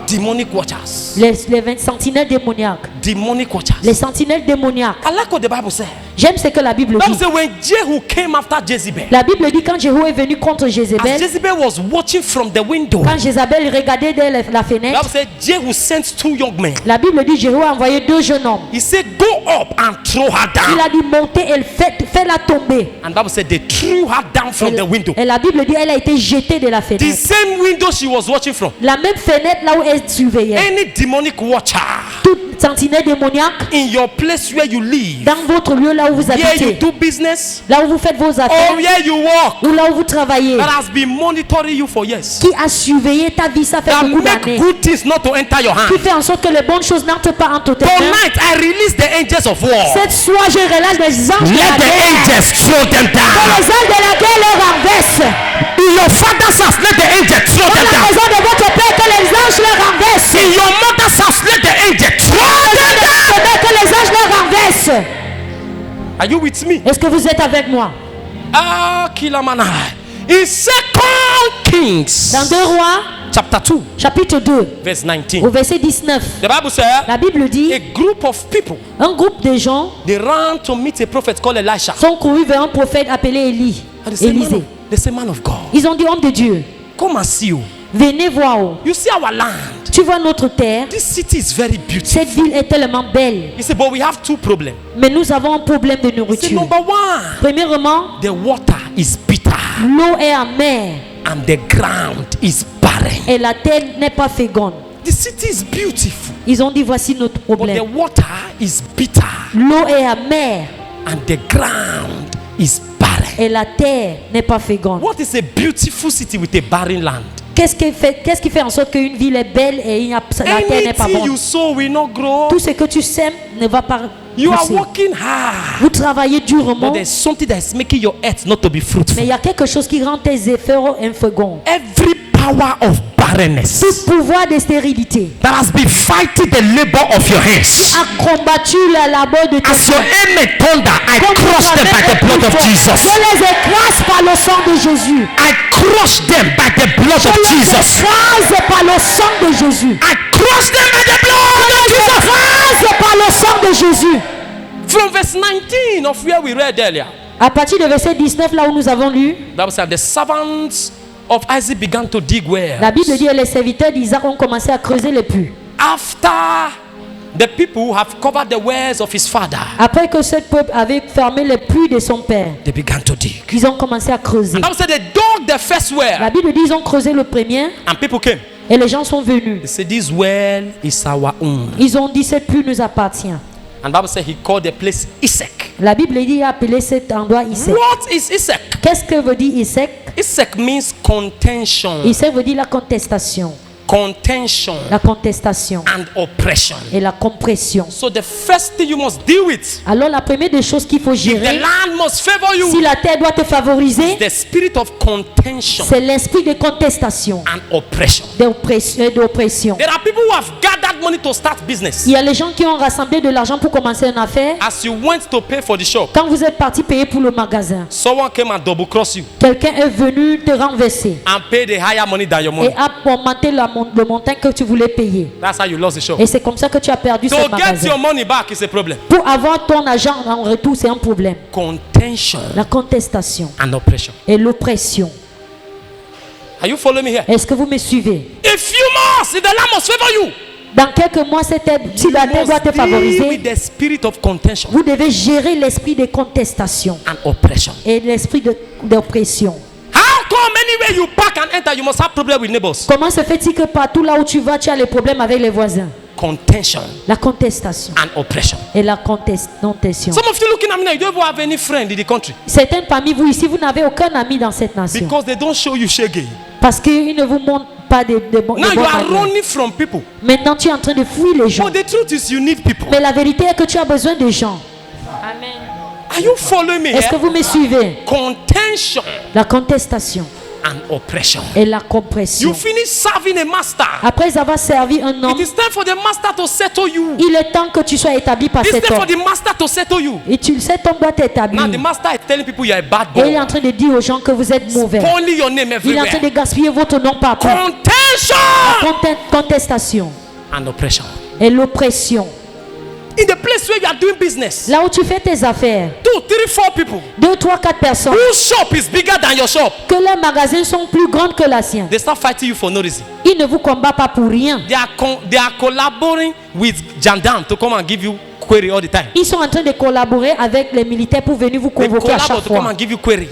Demonic watchers. Les 20 sentinelles démoniaques. Demonic watchers. Les sentinelles démoniaques. I like what the Bible says. J'aime ce que la Bible The Bible dit. says when Jehu came after Jezebel, La Bible dit quand Jéhu est venu contre as Jézabel, Jezebel was watching from the window, quand Jézabel regardait de la the fenêtre, Bible said Jehu sent 2 young men. la Bible dit Jéhu a envoyé 2 jeunes hommes. He said, go up and throw her Il down. a dit monter et fais-la tomber. And the Bible said they threw her down from the window. Et la Bible dit elle a été jetée de la The fenêtre. same window she was watching from. La même fenêtre là où elle surveillait. Any demonic watcher Toute sentinelle démoniaque in your place where you live, dans votre lieu là où vous where you habitez, do business, là où vous faites vos or affaires, where you work, ou là où vous travaillez, that has been monitoring you for years, qui a surveillé ta vie, ça fait that beaucoup make d'années, good things not to enter your hand. qui fait en sorte que les bonnes choses n'entrent pas entre tes mains. Tonight, I release the angels of war. Cette soir, je relâche les anges de la Let the guerre. angels throw them Que down. les anges de la guerre les renversent. In your father's house, let the angels throw Dans them la down. maison de votre père, que les anges les renversent. In your mother's house, let the angels throw Dans la them maison de down. votre père, que les anges les renversent. Are you with me? Est-ce que vous êtes avec moi? Ah, Kilamana. In 2 Kings, Dans 2 Rois, chapter 2, chapitre 2, verse au 19, verset 19, the Bible says la Bible dit, a group of people, un groupe de gens they ran to meet a prophet called Elisha. sont courus vers un prophète appelé Élie, And they say, Élisée. they say, man of God, Ils ont dit, homme de Dieu, come and see you. venez voir. You see our land. Tu vois notre terre, This city is very beautiful. cette ville est tellement belle. He said, but we have 2 problems. Mais nous avons un problème de He said, nourriture. number 1, Premièrement, the water is bitter l'eau est amère and the ground is barren. et la terre n'est pas féconde. The city is beautiful, Ils ont dit, voici notre but the problème. water is bitter L'eau est amère and the ground is barren. Et la terre n'est pas féconde. What is a beautiful city with a barren land? Qu'est-ce qui fait en sorte qu'une ville est belle et la terre n'est pas Anything you bonne? sow will not grow. Tout ce que tu sèmes ne va pas You are pousser. working hard. Vous travaillez durement, But there's something that is making your earth not to be mais fruitful. il y a quelque chose qui rend tes efforts inféconds. Every power of barrenness Tout pouvoir de stérilité that has been fighting the labor of your hands. a combattu la labeur de tes As your mains. amen thunder, I Comme crush them by the blood of je Jesus. les écrase par le sang de Jésus. I crush them by the blood Je of les Jesus. écrase par le sang de Jésus. I crush them by the blood of Jesus. Écrase par le sang de Jésus. From verse 19 of where we read earlier, À partir de verset 19, là où nous avons lu, Bible said the servants of Isaac began to dig wells. la Bible dit que les serviteurs d'Isaac ont commencé à creuser les puits. After the people who have covered the wells of his father, Après que ce peuple avait fermé les puits de son père, they began to dig. ils ont commencé à creuser. Bible said they dug the first well, La Bible dit qu'ils ont creusé le premier and people came. et les gens sont venus. They said, "This well is our own." Ils ont dit ce puits nous appartient. And Bible said he called the place Isaac. La Bible dit qu'il a appelé cet endroit Isaac. What is Isaac? Qu'est-ce que veut dire Isaac? Isaac means contention, Isaac veut dire la contestation. contention, La contestation and oppression. et la compression. So the first thing you must deal with, Alors la première des choses qu'il faut the gérer, land must favor si you. la terre doit te favoriser, The spirit of contention c'est l'esprit de contestation, and oppression. d'oppression. There are people who have gathered money to start business. Il y a les gens qui ont rassemblé de l'argent pour commencer une affaire. As you went to pay for the shop, Quand vous êtes parti payer pour le magasin, someone came and double cross you quelqu'un est venu te renverser and paid a higher money than your money. et a augmenté le montant que tu voulais payer. That's how you lost the shop. Et c'est comme ça que tu as perdu To ce get magasin. your money back is a problem. Pour avoir ton argent en retour, c'est un problème. Contention La contestation and oppression. et l'oppression. Are you following me here? Est-ce que vous me suivez? A few months, if the Lamb must favor you, Dans quelques mois, si la terre doit te must deal with favoriser, the spirit of contention vous devez gérer l'esprit de contestation and oppression. et l'esprit d'oppression. How come anywhere you park and enter, you must have problem with neighbors? Comment se fait-il que partout là où tu vas, tu as les problèmes avec les voisins? Contention La contestation and oppression. et la contestation. Some of you looking at me now, you don't even have any friend in the country Certains parmi vous ici, vous n'avez aucun ami dans cette nation because they don't show you shaggy. parce qu'ils ne vous montrent pas de Now bonnes you are manières. running from people. Maintenant, tu es en train de fuir les gens. But the truth is you need people. Mais la vérité est que tu as besoin de gens. Are you following me Est-ce que here? vous me suivez? Contention La contestation and oppression. et la compression. You finish serving a master. Après avoir servi un It homme, is time for the master to settle you. il est temps que tu sois établi par It's cet time for homme. the master to settle you. Et cet homme doit t'établir. Now the master is telling people you are a bad Et il est boy. en train de dire aux gens que vous êtes mauvais. Only your name Il est en train everywhere. de gaspiller votre nom partout. Contention Contestation and oppression. et l'oppression. In the place where you are doing business, Là où tu fais tes affaires, 2, 3, 4 people 2, 3, 4 personnes, whose shop is bigger than your shop, que leurs magasins sont plus grands que la sienne. they start fighting you for no reason. Ils ne vous combattent pas pour rien. They are collaborating with gendarme to come and give you query all the time. Ils sont en train de collaborer avec les militaires pour venir vous They convoquer à collaborate chaque to come fois. and give you query.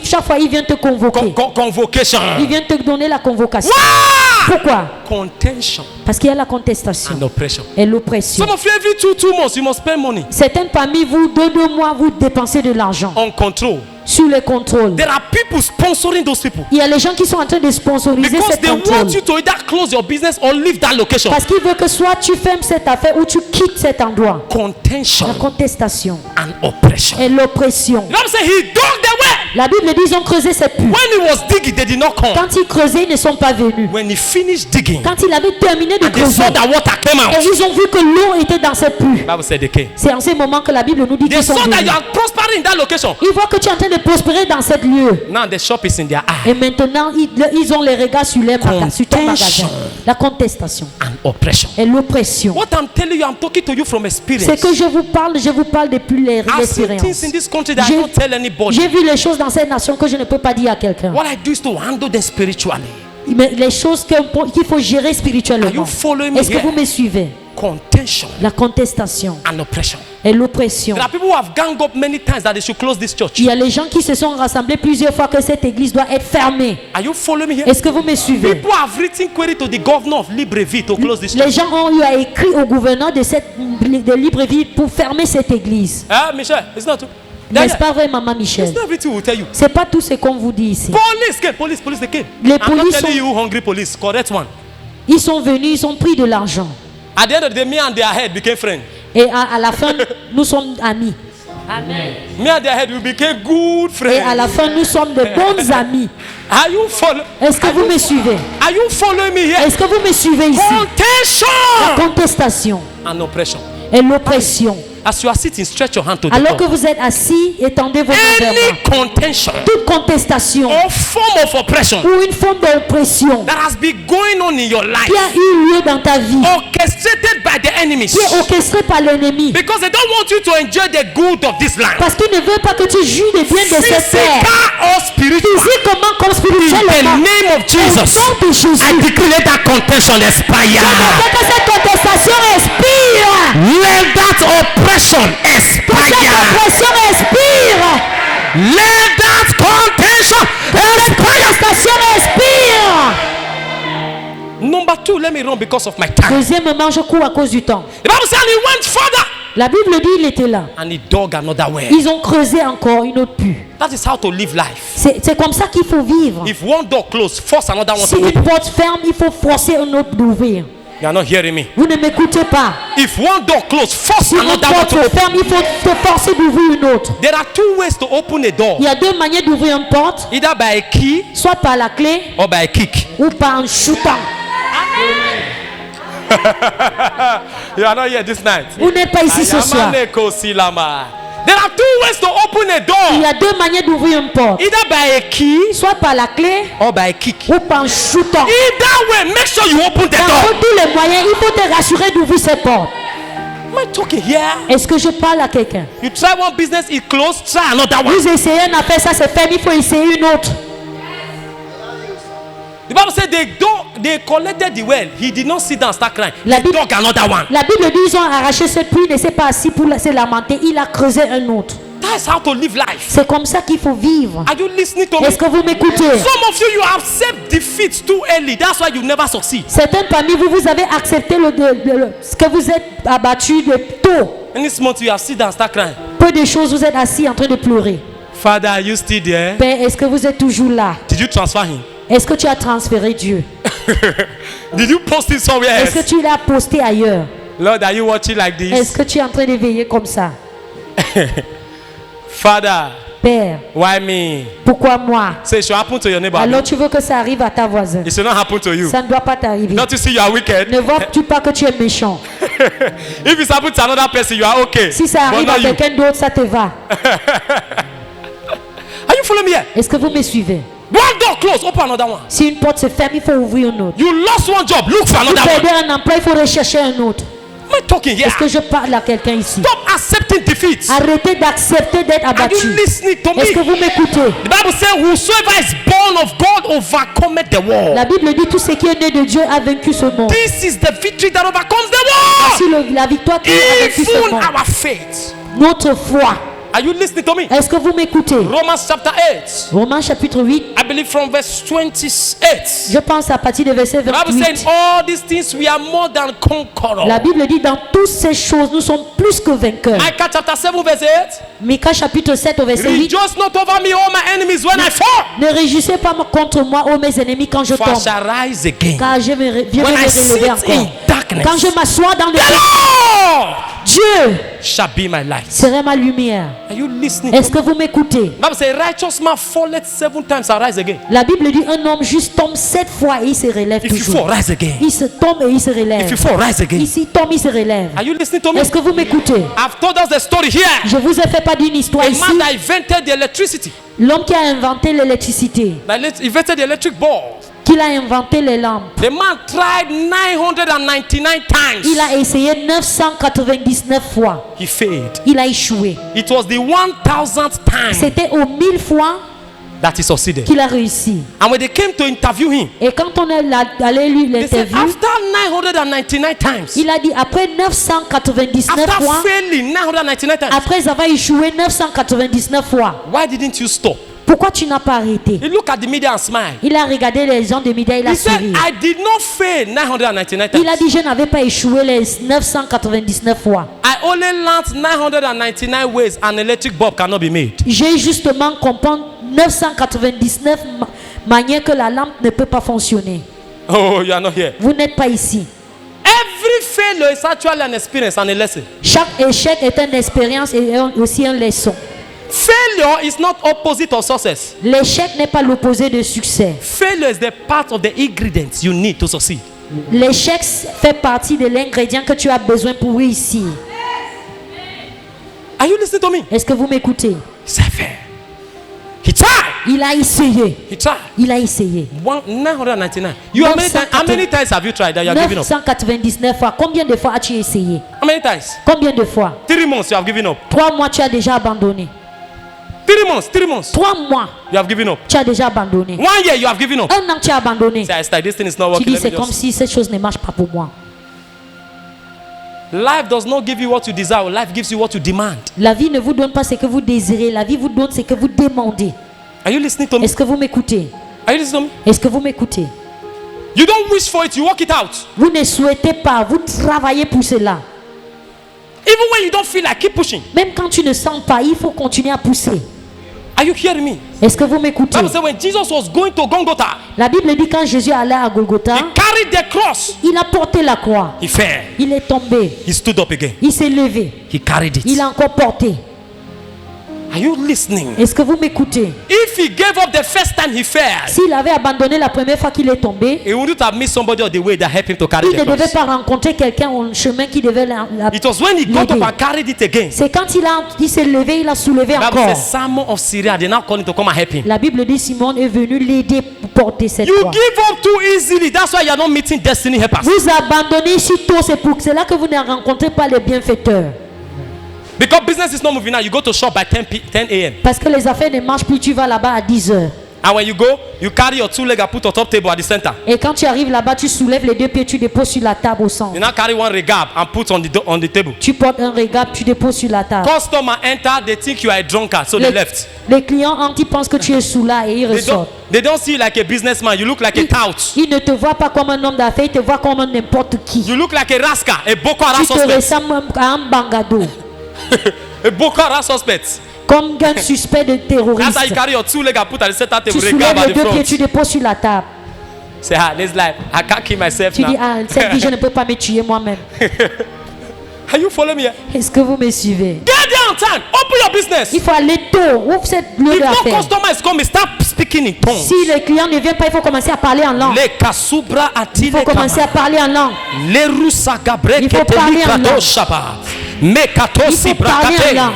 Chaque fois, ils viennent te convoquer. Convocation. Ils viennent te donner la convocation. Wow! Pourquoi? Contention Parce qu'il y a la contestation and oppression. et l'oppression. Some of you every 2 months you must spend money Certains parmi vous, 2 mois, vous dépensez de l'argent on control. sur le contrôle. There are people sponsoring those people Il y a les gens qui sont en train de sponsoriser because cette they contrôle. want you to either close your business or leave that location. Parce qu'ils veulent que soit tu fermes cette affaire ou tu quittes cet endroit. Contention La contestation and oppression. et l'oppression. The Bible says he dug the well. La Bible dit ils ont creusé cette puits. When he was digging, they did not come. Quand ils creusaient, ils ne sont pas venus. When he finished digging, Quand il avait terminé de and they creuser, saw that water came et out, ils ont vu que l'eau était dans cette puits. the Bible said they came. C'est en ce moment que la Bible nous dit They qu'ils sont saw that venus. you are prospering in that location. Ils voient que tu es en train de prospérer dans cette lieu. Now the shop is in their eye. Et maintenant, ils ont les regards sur, sur ton magasin. La contestation And oppression. et l'oppression. What I'm telling you, I'm talking to you from experience. C'est que je vous parle depuis I've seen things l'expérience. in this country that I J'ai don't tell anybody. j'ai vu les choses dans cette nation que je ne peux pas dire à quelqu'un. What I do is to handle them spiritually. Mais les choses qu'il faut gérer Are spirituellement. you following me Est-ce que here? vous me suivez? Contention La contestation and oppression. et l'oppression. There are people who have ganged up many times that they should close this church. Il y a les gens qui se sont rassemblés plusieurs fois que cette église doit être fermée. Are you following me here? Est-ce que vous me suivez? People have written query to the governor of Libreville to close this Les church. gens ont eu à écrire au gouverneur de Libreville pour fermer cette église. Ah, Michel, it's not true. N'est-ce pas vrai, Maman Michel? It's not everything we'll tell you. C'est pas tout ce qu'on vous dit ici. Police came, police they came. Les I'm not polices telling sont- you hungry police, correct one. Ils sont venus, ils ont pris de l'argent. At the end of the day, me and their head became friends. Et à la fin, nous sommes amis. Amen. Me and their head, we became good Et à friends. la fin, nous sommes de bons amis. Are you following? Est-ce que vous me suivez? Are you following me here? Est-ce que vous me suivez ici? Contention La contestation and oppression. et l'oppression. As you are sitting, stretch your hand to the Alors que top. vous êtes assis, étendez vos mains vers moi. Any contention Toute contestation or form of oppression ou une forme d'oppression that has been going on in your life, qui a eu lieu dans ta vie, orchestrated by the enemies, qui est orchestrée par l'ennemi, because they don't want you to enjoy the good of this land, parce qu'il ne veut pas que tu jouis des biens de cette physical terre, or spiritual. physiquement comme In the spirituellement. name of Au Jesus, nom de Jésus, I declare that contention expire. que cette contestation expire. Let that oppression Que cette expire. oppression expire. Let that contention expire. Contestation expire. Number two, let me run because of my time. Deuxièmement, je cours à cause du temps. The Bible says he went further La Bible dit il était là. and he dug another well. Ils ont creusé encore une autre puits. That is how to live life. C'est comme ça qu'il faut vivre. If one door closed, force another one Si to une open. porte ferme, il faut forcer un autre d'ouvrir. You are not hearing me. Vous ne m'écoutez pas. If one door closed, force Si une another one porte to open. ferme, il faut te forcer d'ouvrir une autre. There are two ways to open a door. Il y a deux manières d'ouvrir une porte, Either by a key soit par la clé or by a kick. ou par un shootant. You are not here this night. Vous n'êtes pas ici ce soir. Ayamaneko silama. There are two ways to open a Il door. y a deux manières d'ouvrir une porte, Either by a key soit par la clé or by a kick. ou par un shootant. Either way, make sure you open the Dans door. tous les moyens, il faut te rassurer d'ouvrir cette porte. Am I talking here? Est-ce que je parle à quelqu'un? You try one business, it closed, try another one. Vous essayez une affaire, ça c'est ferme, il faut essayer une autre. The Bible said they collected the well. He did not sit down and start crying. La He Bible- dug another one. La Bible dit ils ont arraché cette puits, il ne s'est pas assis pour se lamenter, il a creusé un autre. That's how to live life. C'est comme ça qu'il faut vivre. Are you listening to me? Est-ce que vous m'écoutez? Some of you, you accept defeat too early. That's why you never succeed. Certains parmi vous, vous avez accepté ce que vous êtes abattu de tôt. And this month you have sit down and start crying. Peu de choses, vous êtes assis en train de pleurer. Father, are you still there? Père, est-ce que vous êtes toujours là? Did you transfer him? Est-ce que tu as transféré Dieu? Did you post it somewhere Est-ce que else? tu l'as posté ailleurs? Lord, are you watching like Est-ce this? que tu es en train de veiller comme ça? Father, Père, why me? pourquoi moi? Say it should happen to your neighbor. Alors tu veux que ça arrive à ta voisine. It should not happen to you. Ça ne doit pas t'arriver. Not to see you are wicked. Ne vois-tu pas que tu es méchant? If it's happened to another person, you are okay. Si ça But arrive not à you. quelqu'un d'autre, ça te va. Are you following me here? Est-ce que vous me suivez? One door closed, open another one. Si une porte se ferme, il faut ouvrir une autre. You lost one job, look for Vous another one. perdez un emploi, il faut rechercher un autre. Am I talking here? Est-ce que je parle à quelqu'un ici? Stop accepting defeat. Arrêtez d'accepter d'être Are you abattu. listening to Est-ce que me? vous m'écoutez? The Bible says, whosoever is born of God overcometh the world. La Bible dit tout ce qui est né de Dieu a vaincu ce monde. This is the victory that overcomes the world. Voici la victoire qui a vaincu ce Even monde. our faith. Notre foi. Are you listening to me? Est-ce que vous m'écoutez? Romans chapter 8. Romains chapitre 8, I believe from verse 28. je pense à partir du verset The Bible says, 28. all these things we are more than conquerors. La Bible dit dans toutes ces choses, nous sommes plus que vainqueurs. Micah chapter 7 verse 8. Micah chapitre 7 au verset 8. Rejoice not over me, all my enemies, when I fall. Ne réjouissez pas contre moi, ô mes ennemis, quand je For I tombe. shall rise again. Car je vais me When I relever sit in encore. darkness, Quand je m'assois dans le the Lord Dieu shall be my light. serait ma lumière. Are you listening? Est-ce que vous m'écoutez? The Bible says, righteous man falleth 7 times and rise again. La Bible dit un homme juste tombe 7 fois et il se relève If you toujours. fall, rise again. Il se tombe et il se If you relève. fall, rise again. Ici tombe, il se relève. Are you listening to me? Est-ce que vous m'écoutez? I've told us the story here. Je vous ai fait pas d'une histoire A ici. man that invented the electricity, L'homme qui a inventé l'électricité, that invented the electric bulb. qui a inventé les lampes, The man tried 999 times. il a essayé 999 fois. He failed. Il a échoué. It was the 1000th time C'était aux 1000 fois that he succeeded. qu'il a réussi. And when they came to interview him, Et quand on est allé lui they said, l'interview, after 999 times, il a dit après 999 after fois, failing 999 times, après avoir échoué 999 fois, why didn't you stop? pourquoi tu n'as pas arrêté? He looked at the media and smiled. Il a regardé les gens de médias, il a He said, souri. I did not fail 999 Il a times. dit je n'avais pas échoué les 999 fois. I only learned 999 ways an electric bulb cannot be made. J'ai justement compris 999 manières que la lampe ne peut pas fonctionner. Oh, you are not here. Vous n'êtes pas ici. Every failure is actually an experience and a lesson. Chaque échec est une expérience et aussi une leçon. Failure is not opposite of success. L'échec n'est pas l'opposé de succès. Failure is the part of the ingredients you need to succeed. L'échec fait partie de l'ingrédient que tu as besoin pour réussir. Are you listening to me? Est-ce que vous m'écoutez? C'est fait. He tried. Il a essayé. He tried. Il a essayé. 999. You how many times have you tried that you are giving up? 999 fois. Combien de fois as-tu essayé? How many times? Combien de fois? 3 months you have given up. 3 mois, tu as déjà abandonné. 3 months. 3 mois, You have given up. tu as déjà abandonné. 1 year you have given up. 1 an, tu as abandonné. Say, Esther, this thing is not Tu working. dis, Let me c'est comme just... si cette chose ne marche pas pour moi. Life does not give you what you desire. Life gives you what you demand. La vie ne vous donne pas ce que vous désirez. La vie vous donne ce que vous demandez. Are you listening to me? Est-ce que vous m'écoutez? Are you listening to me? Est-ce que vous m'écoutez? You don't wish for it, you work it out. Vous ne souhaitez pas, vous travaillez pour cela. Even when you don't feel like, keep pushing. Même quand tu ne sens pas, il faut continuer à pousser. Are you hearing me? Est-ce que vous m'écoutez? Bible says when Jesus was going to Golgotha, La Bible dit quand Jésus allait à Golgotha, he carried the cross. il a porté la croix. He fell. Il est tombé. He stood up again. Il s'est levé. He carried it. Il a encore porté. Are you listening? Est-ce que vous m'écoutez? If he gave up the first time he fell, S'il avait abandonné la première fois qu'il est tombé, he wouldn't have missed somebody on the way that helped him to carry il ne the devait cross. pas rencontrer quelqu'un au chemin qui devait It was when he got l'aider. up and carried it again. C'est quand il s'est levé, il a soulevé Bible encore. says Simon of Syria, they now call him to come and help him. La Bible dit Simon est venu l'aider pour porter cette You croix. give up too easily. That's why you are not meeting destiny helpers. Vous abandonnez si tôt, c'est pour cela que vous ne rencontrez pas les bienfaiteurs. Because business is not moving now. You go to shop by 10 a.m. Parce que les affaires ne marchent plus, tu vas là-bas à 10 heures. And when you go, you carry your 2 legs and put on top table at the center. Et quand tu arrives là-bas, tu soulèves les 2 pieds, tu déposes sur la table au centre. You now carry 1 regab and put on the table. Tu portes un regard, tu déposes sur la table. Customer enter, they think you are a drunkard, so they left. Les clients entrent, ils pensent que tu es sous là et ils ressortent. They don't see you like a businessman. You look like a tout. Ils ne te voient pas comme un homme d'affaires, ils te voient comme n'importe qui. You look like a rascal, a Boko Haram Tu te suspect. ressembles à un bangado, A Boko Haram suspect. comme un suspect de That's how you terroriste. carry your 2 legs and put at the center Tu table, regab soulèves at les the 2 pieds, tu front. déposes sur la table. Say, this life, I can't kill myself Tu dis, now. ah, cette vie, je ne peux pas me tuer moi-même. Are you following me? Est-ce que vous me suivez? Get there on time. Open your business. Il faut aller tôt. Ouvre cette lieu If no d'affaires. customer is coming, start speaking in tongues. Si le client ne vient pas, il faut commencer à parler en langue. Le kasubra Il atile faut commencer à parler en langue. le rusa gabre Il faut parler en langue. shaba. Me Il katosi faut parler en brakate. langue.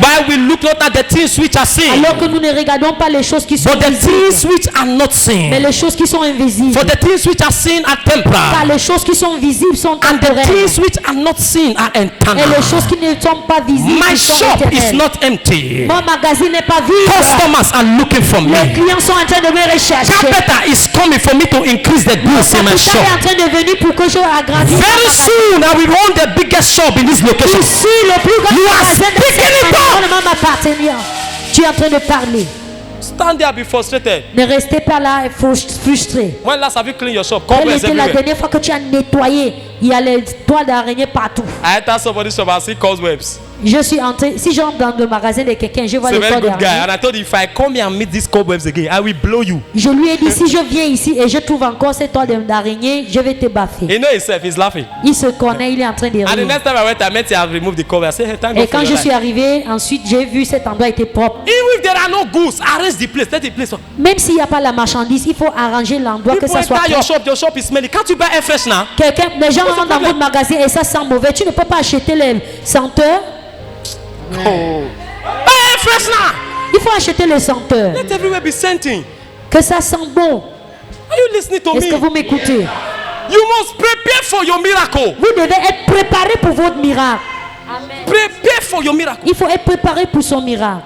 While we look not at the things which are seen, Alors que nous ne regardons pas les choses qui sont but the things visibles, which are not mais seen. les choses qui sont invisibles. For the things which are seen are Car temporal, les choses qui sont visibles sont and the temporaires. things which are not seen are Et les eternal. choses qui ne sont pas visibles My sont shop is éternelles. not empty. Mon magasin n'est pas vide. Customers are looking for Les me. clients sont en train de me rechercher. Carpenter is coming for me to increase the goods in my Capital shop. est en train de venir pour que je agrandisse. Very soon I will own the biggest shop in this location. Ici, le plus grand You are magasin de speaking cette it up. environnement m'appartenir. Tu es en train de parler. Stand there, be frustrated. Ne restez pas là et frustré. When last have you cleaned your shop? Quelle Cobwebs était la everywhere. dernière fois que tu as nettoyé? Il y a les toiles d'araignée partout. I enter somebody's shop and see cobwebs. Je suis entré, si j'entre dans le magasin de quelqu'un, je vois He's a les very toiles good guy. d'araignée. And I told you, if I come here and meet these cobwebs again, I will blow you. Je lui ai dit, si je viens ici et je trouve encore ces toiles d'araignée, je vais te baffer. He knows himself. He's laughing. Il se connaît, il est en train de And the rire. next time I went, I met him. I removed the cover. I said, hey, thank Et God for quand je your suis life. arrivé, ensuite j'ai vu cet endroit était propre. Even if there are no goods, arrange the place. Let the place. Même s'il n'y a pas la marchandise, il faut arranger l'endroit que People ça soit enter your propre. shop is smelly. Can't you buy air freshener? Quelqu'un, les gens What's the rentrent dans problem? votre magasin et ça sent mauvais. Tu ne peux pas acheter les senteurs. Buy air freshener. Il faut acheter les senteurs. Let everywhere be scenting. Que ça sent bon. Are you listening to Est-ce que me? vous m'écoutez? You must prepare for your miracle. Vous devez être préparé pour votre miracle. Prepare for your miracle. Il faut être préparé pour son miracle.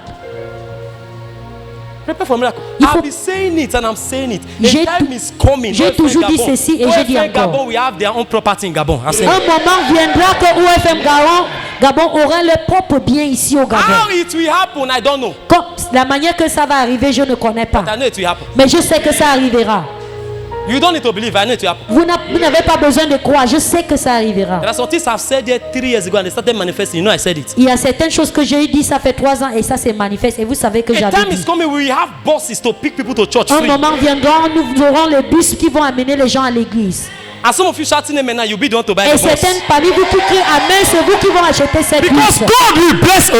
Prepare for miracle. Il faut- I've been saying it and I'm saying it. J'ai The time tou- is coming. j'ai OFM toujours dit Gabon. ceci et je dis OFM encore. Gabon, we have their own property in Gabon. I'm saying. Un moment viendra que OFM Gabon aura leur propre bien ici au How Gabon. it will happen, I don't know. Comme la manière que ça va arriver, je ne connais pas. But I know it will happen. Mais je sais que ça arrivera. You don't need to believe. I know it will happen. Vous n'avez pas besoin de croire. Je sais que ça arrivera. There are some things I've said here 3 years ago and they started manifesting. You know I said it. Il y a certaines choses que j'ai dit, ça fait 3 ans et ça se manifeste. Et vous savez que A j'avais time is dit. coming we will have buses to pick people to church Un free. moment viendra, nous aurons les bus qui vont amener les gens à l'église. And some of you shouting amen now, you'll be the one to buy Et the bus. certaines parmi vous qui crient Amen, c'est vous qui vont acheter cette Because bus. God will bless. Oh.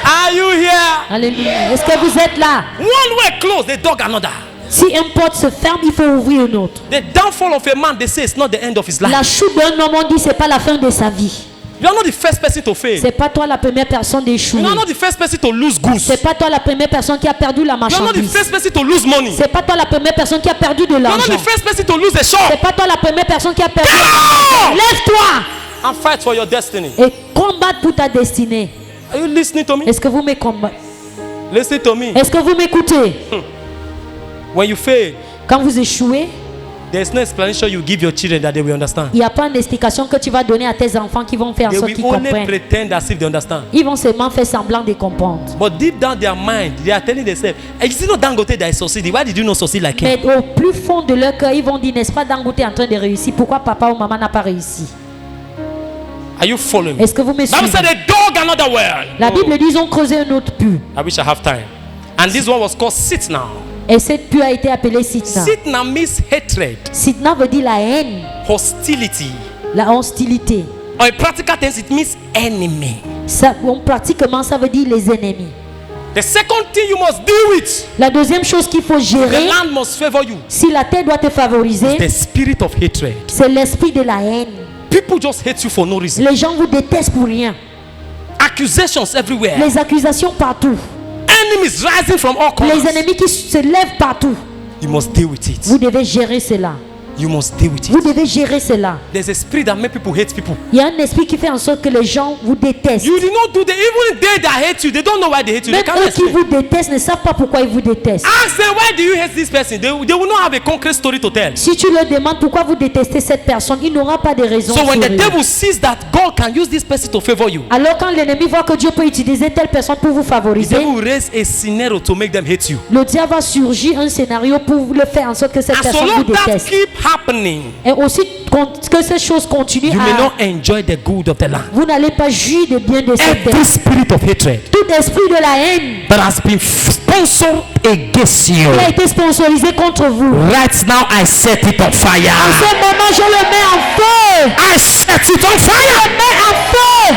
Are you here? Alléluia. Est-ce que vous êtes là? One way closed, they dug another. Si une porte se ferme, il faut ouvrir une autre. The downfall of a man, they say it's not the end of his life. La chute d'un homme, on dit c'est pas la fin de sa vie. You are not the first person to fail. C'est pas toi la première personne d'échouer. You are not the first person to lose goods. C'est pas toi la première personne qui a perdu la You are not the marchandise. first person to lose money. C'est pas toi la première personne qui a perdu de You are not l'argent. the first person to lose a shop. C'est pas toi la première personne qui a perdu. Come on! Lève-toi And fight for your destiny. et combatte pour ta destinée. Are you listening to me? Est-ce que vous me combattez? Listen to me. Est-ce que vous m'écoutez? When you fail, Quand vous échouez, there's no explanation you give your children that they will understand. il n'y a pas une explication que tu vas donner à tes enfants qui vont faire en They sorte qu'ils will only comprennent. pretend as if they understand. Ils vont seulement faire semblant de comprendre. But deep down their mind, they are telling themselves, hey, you see no Dangote that is succeeding. Why did you not succeed like him? Mais au plus fond de leur cœur, ils vont dire, n'est-ce pas Dangote est en train de réussir? Pourquoi papa ou maman n'a pas réussi? Are you following me? Est-ce que vous me Bible suivez? said they dug another well. La Bible dit, ils ont creusé un autre puits. I wish I have time. And this one was called Sitna. Et cette puits a été appelée Sitna. Sitna means hatred, Sitna veut dire la haine, hostility. la hostilité. Or in practical terms, it means enemy. Ça, pratiquement, ça veut dire les ennemis. The second thing you must deal with, La deuxième chose qu'il faut the gérer, land must favor you. si la terre doit te favoriser, The spirit of hatred. c'est l'esprit de la haine. People just hate you for no reason. Les gens vous détestent pour rien. Accusations everywhere. Les accusations partout. Enemies rising from all Les corners. ennemis qui se lèvent partout. You must deal with it. Vous devez gérer cela. You must deal with Vous it. devez gérer cela. There's a spirit that makes people hate people. Il y a un esprit qui fait en sorte que les gens vous détestent. You did not do that. Even they that hate you, they don't know why they hate you. They Même can't eux qui explain. vous détestent ne savent pas pourquoi ils vous détestent. Ask them, why do you hate this person? They will not have a concrete story to tell. Si tu leur demandes pourquoi vous détestez cette personne, il n'aura pas de raison. So when the sur eux. devil sees that God can use this person to favor you, Alors quand l'ennemi voit que Dieu peut utiliser telle personne pour vous the favoriser, devil will raise a scenario to make them hate you. le diable va surgir un scénario pour le faire en sorte que cette And so personne vous long that déteste. keep happening, Et aussi que ces choses continuent you may à... not enjoy the good of the land. Vous n'allez pas jouir des biens de cette terre. Every spirit of hatred Tout esprit de la haine that has been sponsored against you, qui a été sponsorisé contre vous. right now I set it on En fire. ce moment, je le mets en feu. I set it on Je fire. le mets en feu.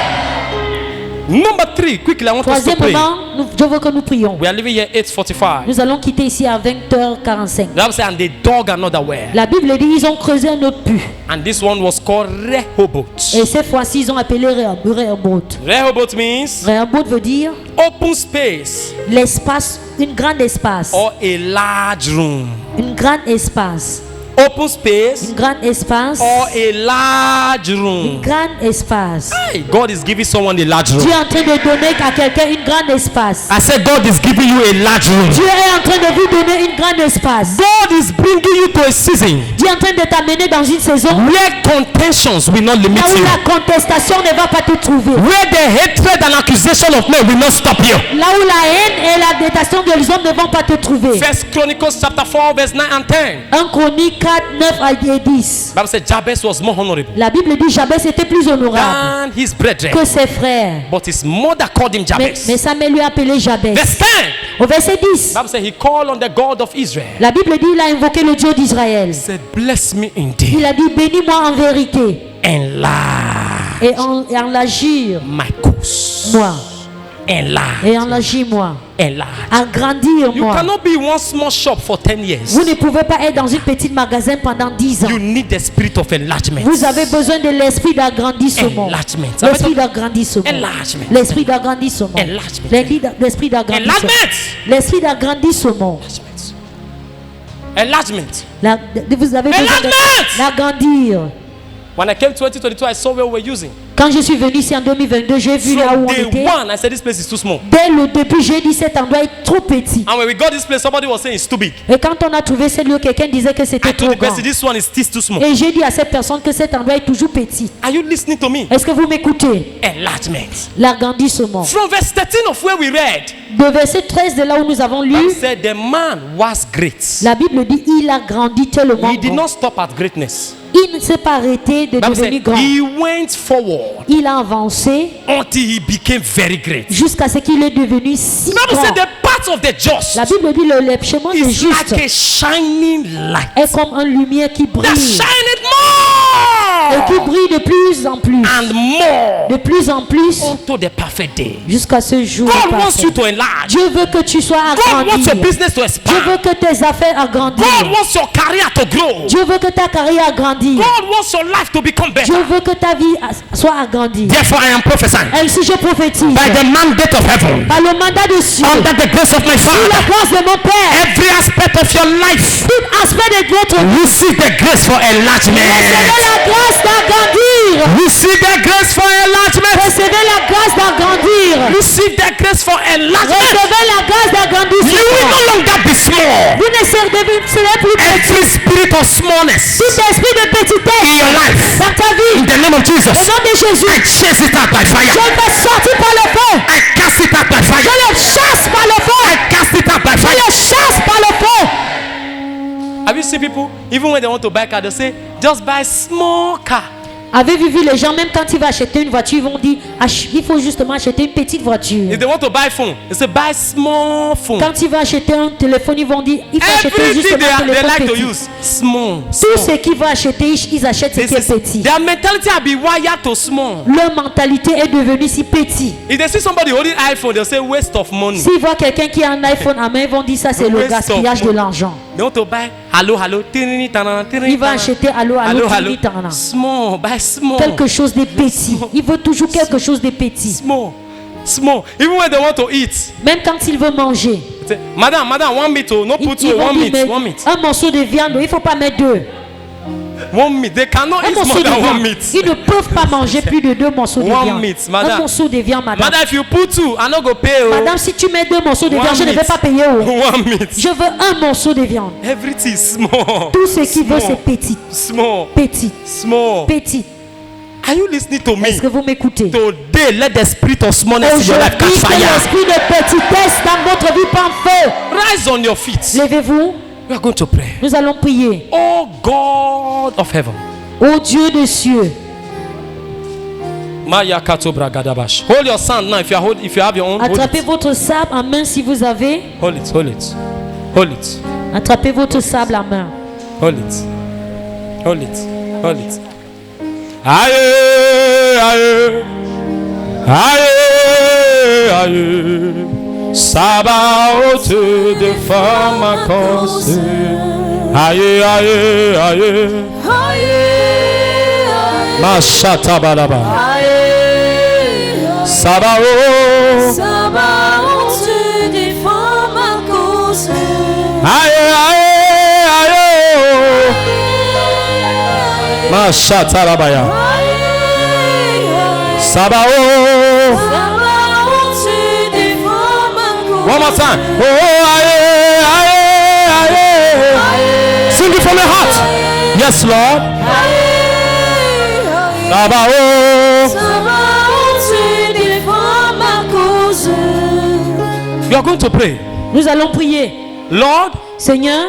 Number 3, quickly, I want us to pray. Troisièmement, je veux que nous prions. We are leaving here 8:45. Nous allons quitter ici à 20h45. The Bible says, and they dug another well. La Bible dit ils ont creusé un autre puits. And this one was called Rehoboth. Et cette fois-ci, ils ont appelé Rehoboth. Rehoboth means Rehoboth veut dire open space l'espace, une grande espace. or a large room. Une grande espace. Open space Une grande espace. or a large Une room. grande espace. Hey, God is giving someone a large Dieu room. est en train de donner à quelqu'un une grande espace. I said God is giving you a large room. Dieu est en train de vous donner une grande espace. God is bringing you to a season Dieu est en train de t'amener dans une saison where contentions will not limit là où you. la contestation ne va pas te trouver. Where the hatred and accusation of men will not stop you. Là où la haine et la détestation des hommes ne vont pas te trouver. First Chronicles chapter 4 verse 9 and 10. 1 Chronique 4, 9 et 10. Bible said Jabez was more honorable La Bible dit Jabez était plus honorable than his brethren, que ses frères. but his mother called him Mais Jabez. sa mère lui a appelé Jabez. Verse 10. Au verset 10, Bible said he called on the God of Israel. la Bible dit il a invoqué le Dieu d'Israël. He said, bless me indeed. Il a dit bénis-moi en vérité Enlarge et enlargir my cause. moi Enlarge. et enlargis-moi, Enlarge. agrandir You moi. cannot be in one small shop for 10 years. Vous ne pouvez pas être dans une petite magasin pendant 10 ans. You need the spirit of enlargement. Vous avez besoin de l'esprit d'agrandissement. Enlargement. L'esprit d'agrandissement. Enlargement. L'esprit d'agrandissement. Enlargement. L'esprit d'agrandissement. Enlargement. L'esprit d'agrandissement. Enlargement. Vous avez besoin Enlargement. d'agrandir. When I came to 2022, I saw where we were using. Quand je suis venu ici en 2022, j'ai vu là où From on day était. one, I said this place is too small. Dès le début, j'ai dit cet endroit est trop petit. And when we got this place, somebody was saying it's too big. Et quand on a trouvé ce lieu, quelqu'un disait que c'était I told trop the grand. person this one is still too small. Et j'ai dit à cette personne que cet endroit est toujours petit. Are you listening to me? Est-ce que vous m'écoutez? Enlargement. L'agrandissement. From verse 13 of where we read, De verset 13 de là où nous avons lu, Bible said the man was great. la Bible dit il a grandi tellement He did grand. not stop at greatness. Il ne s'est pas arrêté de Bible devenir said grand. he went forward Il a avancé until he became very great. jusqu'à ce qu'il est devenu si Bible grand. said the path of the just La Bible dit le chemin des is justes like a shining light est comme une lumière qui that brille shineth et qui more brille de plus en plus, and more de plus en plus unto the perfect day. jusqu'à ce jour. God wants parfait. you to enlarge. Dieu veut que tu sois God wants agrandi. your business to Dieu expand. veut que tes affaires agrandissent. God wants your career to grow. Dieu veut que ta carrière agrandisse. God wants your life to become better. Dieu veut que ta vie soit agrandie. Therefore, I am prophesying Ainsi je prophétise by the mandate of heaven, par le mandat de Dieu, under the grace of my sous la Father, grâce de mon Père, every aspect of your life, tout aspect de votre vie. receive the grace for Recevez enlargement. la grâce d'agrandir. Receive the grace for enlargement. Recevez la grâce d'agrandir. Receive the grace for enlargement. Recevez la grâce You will d'agrandissement. no longer be small. Vous ne serez plus petit. Every spirit of smallness Tout esprit de in petitesse your life, dans ta in vie, the name of au Jesus, nom de I Jésus, chase it out by je fire. le fais sortir par le feu. I cast it out by Je fire. le chasse par le feu. I cast it out by Je fire. le chasse par le feu. Have you seen people, even when they want to buy a car, they say, just buy small car. Avez-vous vu les gens, même quand ils vont acheter une voiture, ils vont dire il faut justement acheter une petite voiture. If they want to buy phone, they say, buy small phone. Quand ils vont acheter un téléphone, ils vont dire il faut acheter Everything justement un they téléphone like to petit. use, small. Tout ce qu'ils vont acheter, ils achètent ce qui est petit. Their mentality will be wired to small. Leur mentalité est devenue si petite. If they see somebody holding iPhone, they'll say waste of money. S'ils voient quelqu'un qui a un iPhone à main, ils vont dire ça c'est le Waste of gaspillage de money. l'argent. They want to buy hello, hello, tirini, tanana, tirini, Il va tanana. acheter allô, Hello, hello. tini, tana. Small, buy small. Quelque chose de petit. Il veut toujours quelque chose de petit. Small. Small. Even when they want to eat. Même quand il veut manger, Say, madam, one meat, oh, no put ils two, vont one dire meat, mais one meat. un morceau de viande, il ne faut pas mettre deux. One meat. They cannot Un eat morceau more de than one viande. meat. Ils ne peuvent pas manger plus de deux morceaux de One viande. meat, madame. Un morceau de viande, madame. Madam, if you put two, I not go pay. Oh. Madame, si tu mets deux morceaux de One viande, je ne vais meat. pas payer. Oh. One meat. Je veux un morceau de viande. Everything is small. Tout ce qu'il veut, Small. c'est petit. Small. Petit. Small. Petit. Are you listening to me? Est-ce que vous m'écoutez? Today, let the spirit of smallness in your life Aujourd'hui, catch que fire. l'esprit de petitesse dans votre vie prend feu. Rise on your feet. Levez-vous. We are going to pray. Nous allons prier. Oh God of heaven. Ô Dieu des cieux, Maya Kato Bragadabash. Hold your sand now if you have your own. Hold attrapez it. votre sable en main si vous avez. Hold it. Hold it. Hold it. Attrapez votre sable en main. Hold it. Hold it. Hold it. Aye, aye. Aye, aye. Sabaoth défend ma cause. Aye, aye, aye. Mashata balaba. Sabaoth. Tu défends ma cause. Aye, aye, aye. Mashata labaya. Sabaoth. Tu défends ma cause. One more time. Oh, aye, aye, aye. Sing it from your heart. Yes, Lord. Sabaoth. Tu défends ma cause. You are going to pray. Nous allons prier. Lord, Seigneur,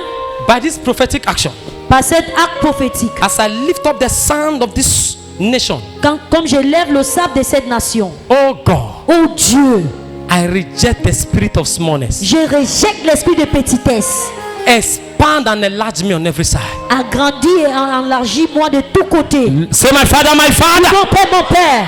by this prophetic action, par cet acte prophétique, as I lift up the sound of this nation, comme je lève le sable de cette nation, oh God, ô Dieu, I reject the spirit of smallness. je rejette l'esprit de petitesse. Expand and enlarge me on every side. Agrandis et enlargis-moi de tous côtés. Say, my Father, my Father, Mon Père, mon Père,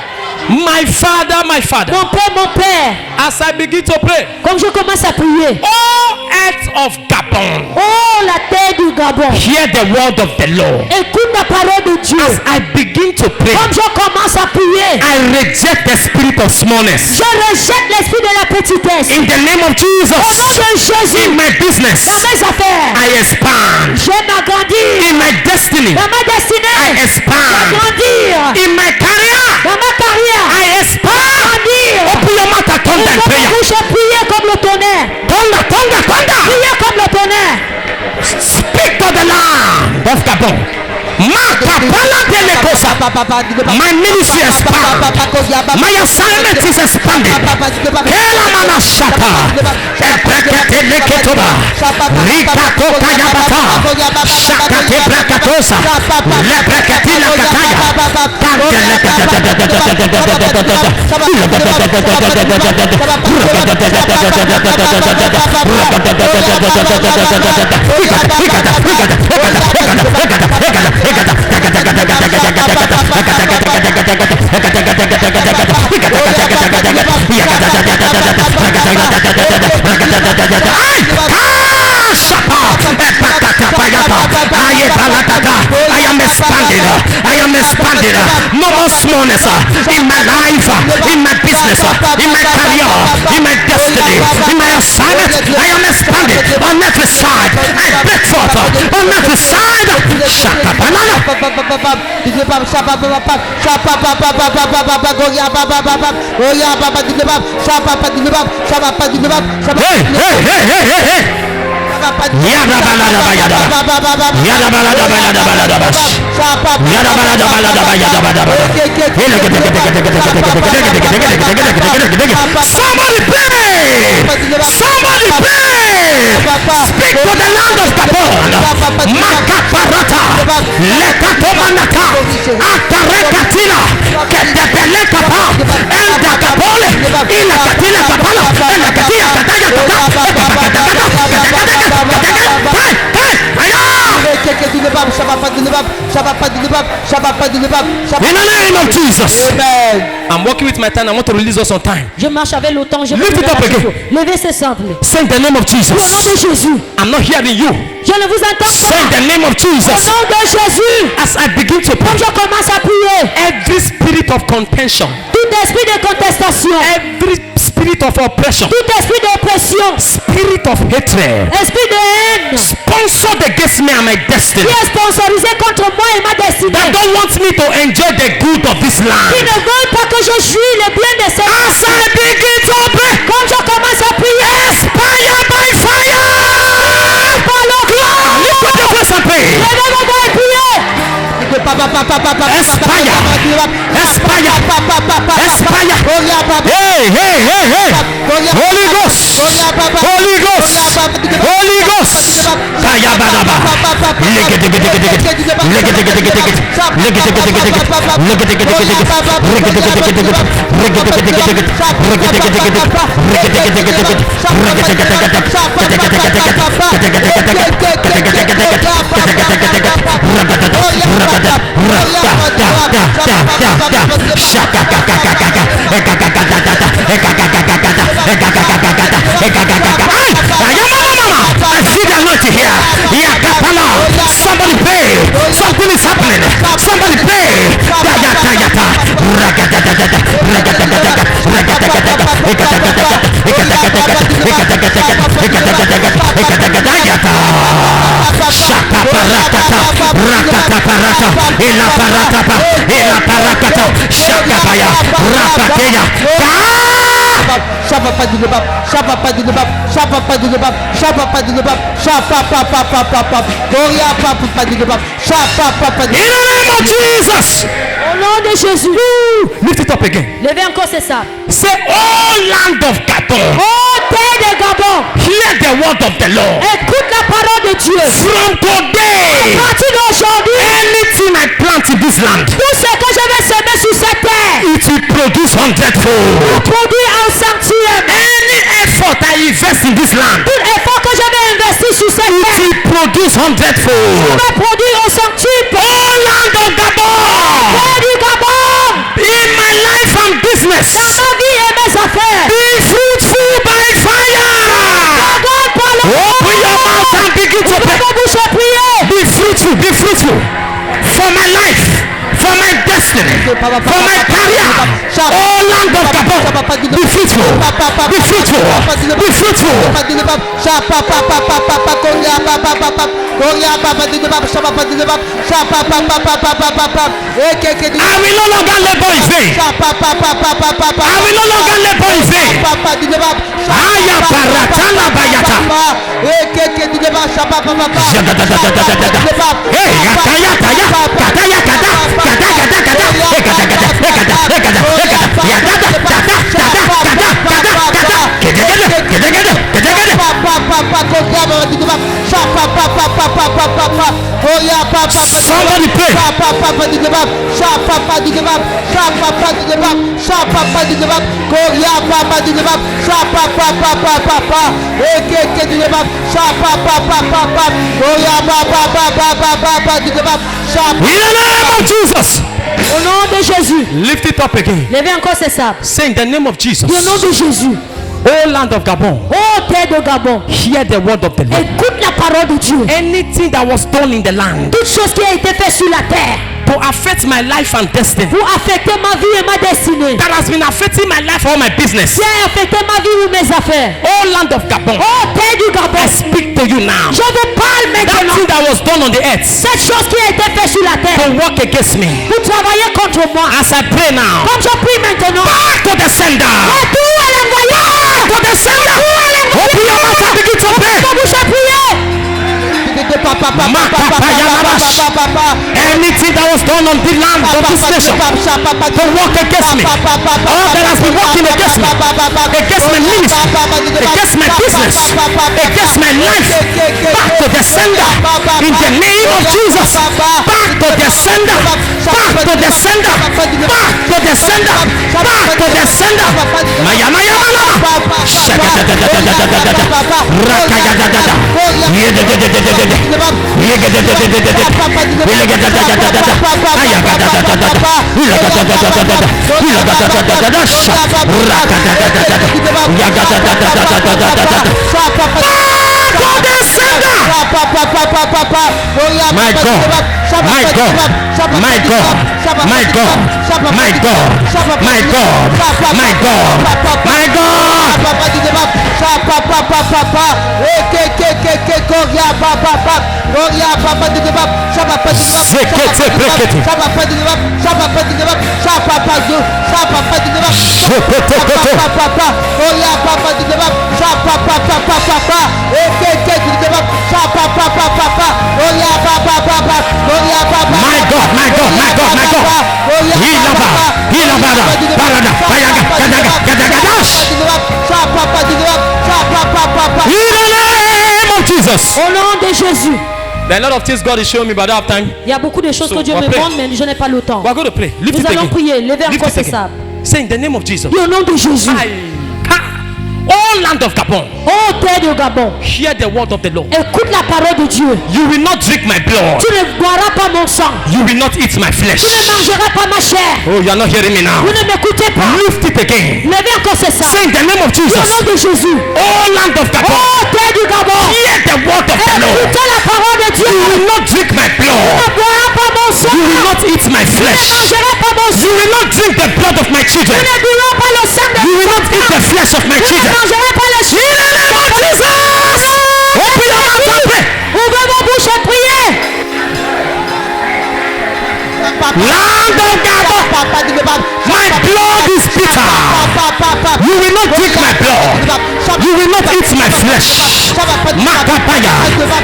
my Father, my Father. mon Père, mon Père, As I begin to pray, comme je commence à prier, oh earth of Gabon, oh la terre du Gabon, hear the word of the Lord. écoute la parole de Dieu. As I begin to pray, Comme je commence à prier, I reject the spirit of smallness. je rejette l'esprit de la petitesse. In the name of Au nom Jesus, de Jésus, in my business, dans mes affaires, I expand. je m'agrandis. In my destiny, Dans ma I destinée, expand. grandir. In my career, Dans ma carrière, I expand. grandir. Open your mouth and thunder in prayer. Je prier comme le tonnerre. Thunder, thunder, thunder. Prier comme le tonnerre. Speak to the land of Gabon. My ministry is expanded. My assignment is expanded. Kela mana shata. Ebrekete leketoba. Rikato kayabata. Shakate brakatosa. Lebrekete lakataya. I am expanded. I am expanded. No more smallness in my life, in my business, in my career, in my destiny, in my assignment. I am expanded on every side. I break forth on every side. Shaka banana. Hey. Yada balada bayada. Yada balada bayada balada bash. Yada balada balada bayada balada. Somebody pray. Somebody pray. Speak to the land of Gabon. Makaparata. Lekatomanata. Akarekatila. Kedepelekapa. Enda Gabole. Ilakatila kapala. Elakatia kataya in the name of Jesus. Amen. I'm working with my time. I want to release us on time. Je marche avec le temps. Je veux Lift it up again. Levez c'est simple. Say in the name of Au nom Jesus. de Jésus. I'm not hearing you. Je ne vous entends Say pas. in the name of Au Jesus. nom de Jésus. As I begin to Comme pray, je commence à prier, every spirit of contention, tout esprit de contestation, every spirit of oppression, tout esprit d'oppression, spirit of hatred, esprit de haine, sponsored against me and my destiny, qui est sponsorisé contre moi et ma destinée, that don't want me to enjoy the good of this qui land. ne veulent pas que je jouis le bien de cette As I begin to pray, Comme je commence à prier, fire by fire. par le cœur, Lift up your voice and pray. levez vos mains et priez. Aspire. Hey. Holy Ghost. Holy Ghost. Holy Ghost. Kayabadaba. I see the anointing here. Somebody pray. Something is happening. Somebody pray. Shaka parakata, rakata parata, ila paratapa, ila parakata, shaka paya, rapateya. In the name of Jesus. Au nom de Jésus. Lift it up again. Levez encore c'est ça. Say, oh land of Gabon, Oh terre de Gabon, hear the word of the Lord. écoute la parole de Dieu. From today, À partir d'aujourd'hui, anything I plant in this land, tout ce que je vais semer sur cette terre, it will produce 100-fold. produit en centuple. Any effort I invest in this land, Tout effort que je vais investir sur cette it terre, will produce 100-fold. va produire au centuple. Oh land of Gabon, Terre du Gabon, in my life and dans business, ma vie et mes affaires. be fruitful by fire. Regarde par le Open your mouth and begin to Ouvrez pray. vos bouches et priez. Be fruitful for my life, for my destiny. destiny, for my career. Oh land of Gabon, be fruitful, be fruitful, be fruitful. I will no longer labor in vain. I will no longer labor in vain. Aya baratana bayata. Hey, yata yata ya, kata ya kata, kata kata kata, hey kata kata, hey kata, hey kata, hey kata, ya kata, kata, kata, kata, kata, kata, kete kete, kete kete, kete kete. Somebody pray. In the name of Jesus. Au nom de Jésus. Lift it up again. Levez encore ces sables. Say in the name of Jesus. Au nom de Jésus. Oh land of Gabon, Oh terre de Gabon, hear the word of the Lord. écoute la parole de Dieu. Anything that was done in the land Toute chose qui a été faite sur la terre to affect my life and destiny, pour affecter ma vie et ma destinée, that has been affecting my life or my business. qui a affecté ma vie ou mes affaires. Oh land of Gabon, Oh terre du Gabon, I speak to you now. je vous parle That maintenant. thing that was done on the earth Cette chose qui a été faite sur la terre to work against me, pour travailler contre moi. as I pray now, Comme je prie maintenant, back to the sender, retour à l'envoyeur. to the sender. Open your mouth and begin to pray. Bouche à prier. Anything that was done on the land of this nation to work against me, all that has been working against me, against my ministry, against my business, against my life, back to the sender in the name of Jesus. Back to the sender, back to the sender, back to the sender, back to the sender. Mayama yama My God, my God, my God, my God, my God, my God, my God, my God. My God, my God, my God, my God. In the name of Jesus. Au nom de Jésus. There are a lot of things God is showing me, but I don't have time. Il y a beaucoup de choses So, que Dieu on me va montre, mais je n'ai pas le temps. We are going to pray. Lift Nous it allons again. prier. Levez Lift encore it ces again. sables. Say in the name of Jesus. Dis au nom de Jésus. All land of Gabon, Oh terre de Gabon, hear the word of the Lord. écoute la parole de Dieu. You will not drink my blood. Tu ne boiras pas mon sang. You will not eat my flesh. Tu ne mangeras pas ma chair. Oh, you are not hearing me now. Vous ne m'écoutez pas. Lift it again. Levez encore ces sables. Say in the name of Dis au Jesus. nom de Jésus. All land of Gabon, Oh terre du Gabon, hear the word of the Lord. écoutez la parole de Dieu. You will not drink my Tu blood. ne boiras pas mon sang. You will not eat my Tu ne flesh. mangeras pas mon You sang. will not drink the blood of my Tu children. ne boiras pas le sang de You will mon not eat the flesh of my Tu ne children. mangeras pas le sang. In the name of Jesus. Open your mouth and pray. Ouvrez vos bouches et priez. Land of Gabon, my blood is bitter. You will not drink my blood. You will not eat my flesh. Makapaya.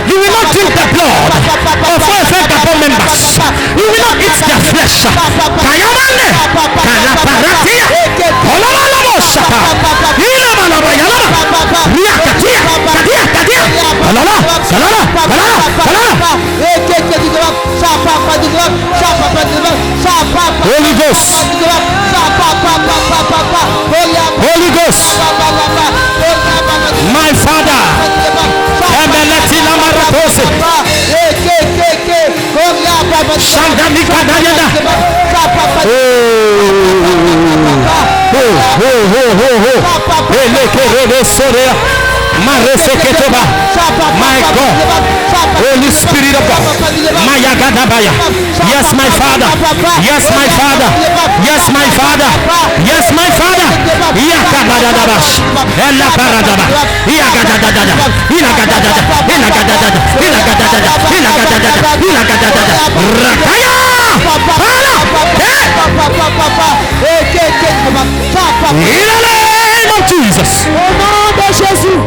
You will not drink the blood of all Gabon members. You will not eat their flesh. Kayamane. Kalaparatia. Olololoboshata. Ilabalaba. Riakatia. Katia. Katia. Alala. Alala. Alala. Holy Ghost. Holy Ghost. My Father. Emeleti Lamaratose. Shandanika Dayada. Oh. Elekerere Sorea. Marefeketoba. My God. Holy Spirit of God. Mayagadabaya. Yes, my Father. Yes, my Father. Yes, my Father. Yes, my Father. Yakabadadabash. Ella paradaba. Yagadadadada. Ilagadadada. Ilagadadada. Ilagadadada. Ilagadadada. Ilagadadada. Rakaya. In the name of Jesus. Au nom de Jésus.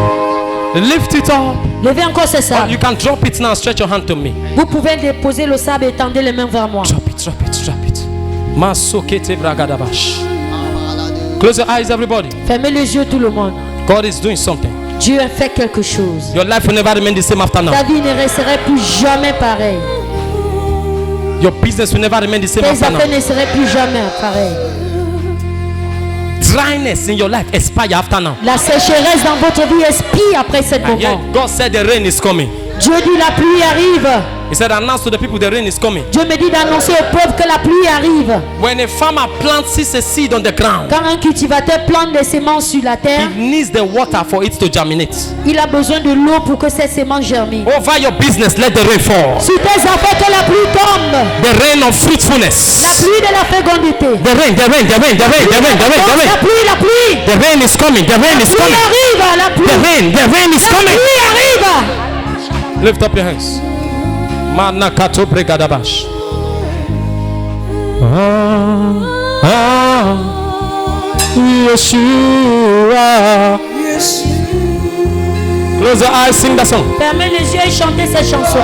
Lift it up. Levez encore ce Or sable. you can drop it now. Stretch your hand to me. Vous pouvez déposer le sable et tendez les mains vers moi. Drop it, drop it, drop it. Masokete bragadabash. Close your eyes, everybody. Fermez les yeux, tout le monde. God is doing something. Dieu a fait quelque chose. Your life will never remain the same after now. Ta vie ne resterait plus jamais pareille. Your business will never remain the same Tes after affaires now. ne seraient plus jamais pareilles. Dryness in your life expire after now. La sécheresse dans votre vie expire après ce And yet moment. God said the rain is coming. Dieu dit la pluie arrive. He said, announce to the people the rain is coming. Dieu me dit d'annoncer au peuple que la pluie arrive. When a farmer plants a seed on the ground, Quand un cultivateur plante des semences sur la terre, he needs the water for it to germinate. il a besoin de l'eau pour que ces semences germinent. Over your business, let the rain fall. Sur tes affaires, que la pluie tombe. The rain of La fruitfulness. pluie de la fécondité. The rain, the rain, the rain, the rain, the rain, the rain, the La rain. pluie, la pluie. The rain is coming. The rain is La pluie coming. arrive, la pluie. The rain is La coming. pluie arrive. Lift up your hands. Manakato bregadabash. Yeshua. Close your eyes, sing that song. Fermez les yeux et chantez cette chanson.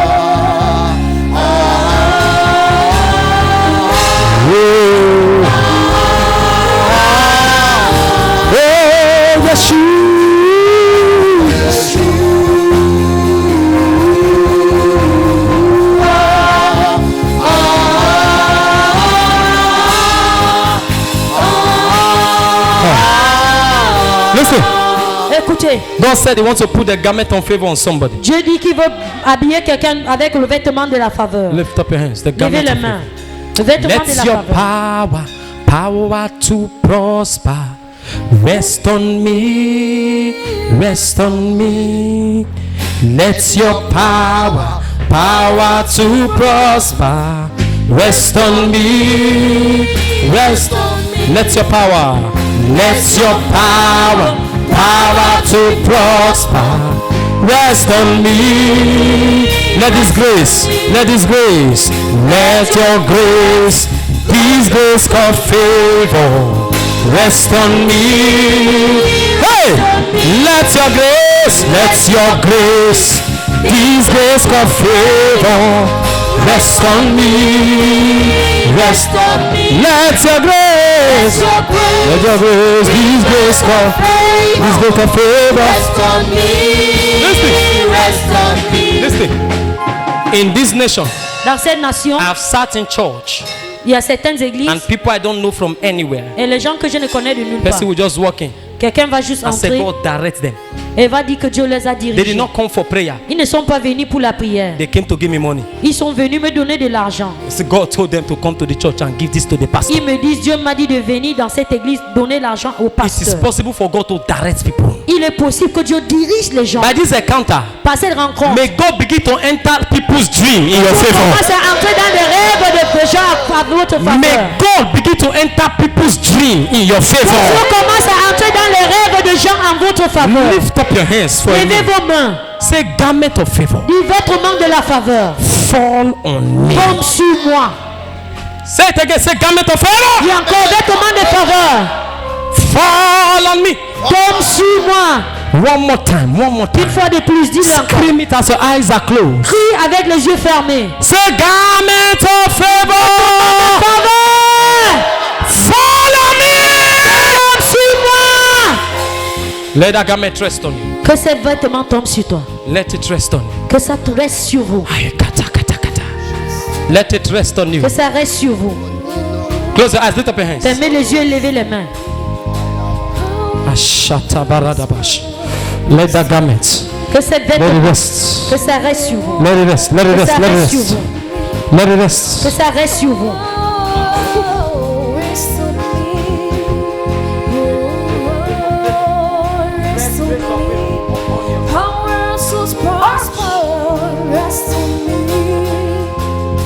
Oh, Yeshua. Listen, Écoutez, God said He wants to put the garment of favor on somebody. Dieu dit qu'il veut habiller quelqu'un avec le vêtement de la faveur. Lift up your hands. The Levez garment les of mains. favor. Le vêtement de Let la your faveur. power to prosper rest on me, rest on me. Let your power to prosper rest on me, rest on me. Let your power to prosper rest on me. Let your grace, this grace of favor rest on me. Hey, let your grace, this grace of favor rest on me. Rest on me. Let your grace, this grace of favor Rest on me. Rest on me. Listen, in this nation, Dans cette nation, I've sat in church il y a certaines églises and people I don't know from anywhere. et les gens que je ne connais de nulle part. Person will just walk in Quelqu'un va juste and say, entrer God direct them. et va dire que Dieu les a They did dirigés. not come for prayer. Ils ne sont pas venus pour la prière. They came to give me money. Ils sont venus me donner de l'argent. So God told them to come to the church and give this to the pastor. Ils me disent, Dieu m'a dit de venir dans cette église donner l'argent au It is pasteur. possible for God to direct people. Il est possible que Dieu dirige les gens. By this encounter, Par cette rencontre, may God begin to enter people's dream in your Dieu favor. commence à entrer dans les rêves de gens à votre May faveur. God begin to enter people's dream in your Dieu favor. commence à entrer dans les rêves de gens en votre faveur. Lift up your hands for Levez me. vos mains. Say garment of favor. Dis votre manque de la faveur. Fall on me. Tombe sur moi. Say it again. Say garment of favor. Il y a encore vêtements de faveur. Fall on me. Tombe sur moi. One more time. One more Une time. fois de plus, dis-le encore. Scream it as your eyes are closed. Crie avec les yeux fermés. Say garment of favor. Faveur. Fall on me. Tombe sur moi. Let that garment rest on you. Que ces vêtements tombent sur toi. Let it rest on you. Que ça te reste sur vous. Ay, kata, kata, kata. Let it rest on you. Que ça reste sur vous. Close your eyes. Lift up your hands. Fermez les yeux et levez les mains. Ashata baradabash. Let that garment. Que ces Let it vêtements, rest. que ça reste sur vous. Let it rest. Let it Que rest. ça Let it reste sur rest. vous. Let it Que rest. ça reste sur vous. Oh, rest on me. Oh, rest on me.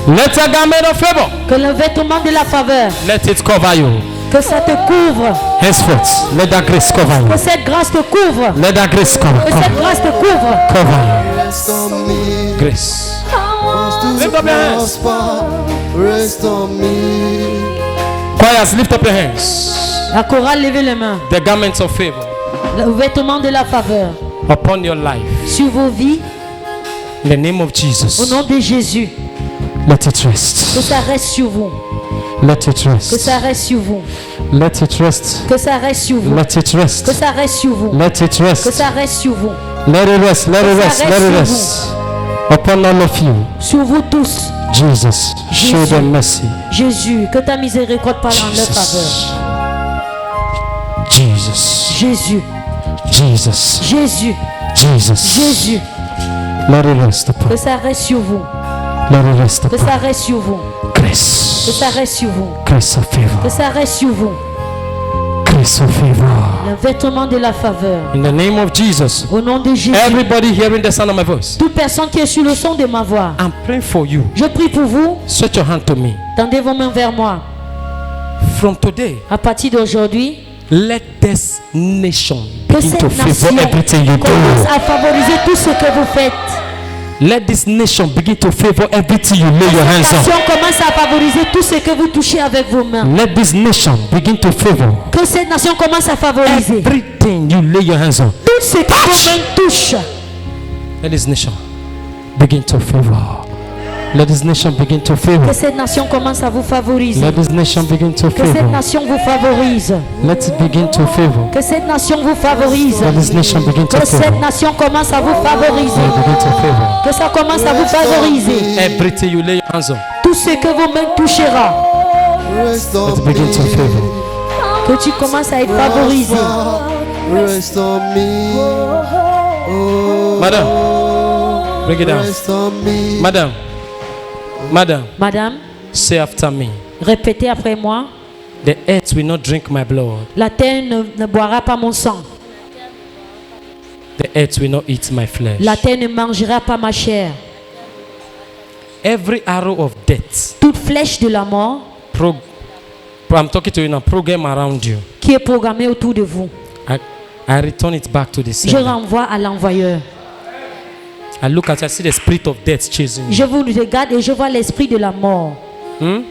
Let the garment of favor. Que le vêtement de la faveur. Let it cover you. Que ça te couvre. Henceforth, let that grace cover you. Que cette grâce te couvre. Let that grace cover. Que cette grâce te couvre. Cover you. Rest on me. Grace. Lift up your hands. Rest on me. Choirs, lift up your hands. La chorale, levez les mains. The garments of favor Le vêtement de la faveur. upon your life. Sur vos vies. In the name of Au Jesus. nom de Jésus. Let it Que rest. ça reste sur vous. Let it Que rest. ça reste sur vous. Let it rest. Que ça reste sur vous. Let it Que rest. ça reste sur vous. Let it Que rest. ça reste sur vous. Let it rest. Let it Que ça rest. Let reste it sur rest. Upon all of you. Sur vous tous. Jesus, show Jésus. them mercy. Jésus, que ta miséricorde parle en leur faveur. Jesus. Jésus. Jesus. Jésus. Jesus. Jésus. Let it rest upon. Que ça reste sur vous. Let it rest Que upon. ça reste sur vous. Que Grace. ça reste sur vous. Grace of Que favor. ça reste sur vous. Grace of favor. Le vêtement de la faveur. In the name of Jesus. Au nom de Jésus. Everybody hearing the sound of my voice. Toute personne qui est sur le son de ma voix. I'm praying for you. Je prie pour vous. Stretch your hand to me. Tendez vos mains vers moi. From today, À partir d'aujourd'hui, let this nation que begin cette to favor nation everything you commence do. à favoriser tout ce que vous faites. Let this nation begin to favor everything you lay your hands Cette nation on. commence à favoriser tout ce que vous touchez avec vos mains. Let this nation begin to favor Que cette nation commence à favoriser everything you lay your hands on. tout ce que vos mains touchent. Let this nation begin to favor. Let this nation begin to favor. Que cette nation commence à vous favoriser. Let this nation begin to Que cette favor. nation vous favorise. Let it begin to favor. Que cette nation vous favorise. Let this nation begin to Que cette favor. nation commence à vous favoriser. Let it begin to favor. Que ça commence à vous favoriser. Everything you lay your hands on. Tout ce que vos mains touchera. Rest Let on it begin to me. favor. Que tu commences à être favorisé. Rest on me. Oh, Madam, bring it down. rest on me. Madam, madam, Madame, say after me. répétez après moi. The earth will not drink my blood. La terre ne boira pas mon sang. The earth will not eat my flesh. La terre ne mangera pas ma chair. Every arrow of death, Toute flèche de la mort I'm talking to you now, program around you. qui est programmée autour de vous, I return it back to the je sender. renvoie à l'envoyeur. I look at you, I see the spirit of death chasing you. Je vous regarde et je vois l'esprit de la mort. Hmm?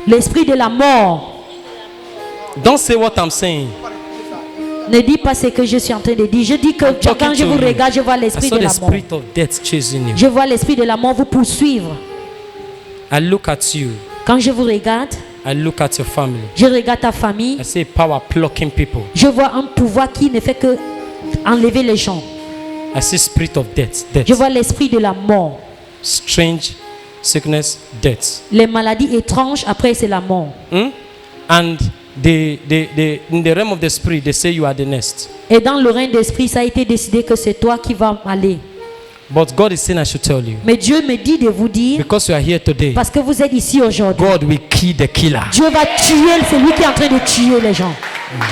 L'esprit de la mort. Don't say what I'm saying. Ne dis pas ce que je suis en train de dire. Je dis que talking quand je to vous you. regarde, je vois I l'esprit saw de the la mort. spirit of death chasing you. Je vois l'esprit de la mort vous poursuivre. I look at you. Quand je vous regarde, I look at your family. je regarde ta famille. I see power plucking people. Je vois un pouvoir qui ne fait que enlever les gens. I see spirit of death. Death. Je vois l'esprit de la mort. Strange sickness, death. Les maladies étranges, après c'est la mort. Hmm? And in the realm of the spirit, they say you are the next. Et dans le règne d'esprit, ça a été décidé que c'est toi qui vas aller. But God is saying I should tell you. Mais Dieu me dit de vous dire, Because you are here today, parce que vous êtes ici aujourd'hui, God will kill the killer. Dieu va tuer celui qui est en train de tuer les gens.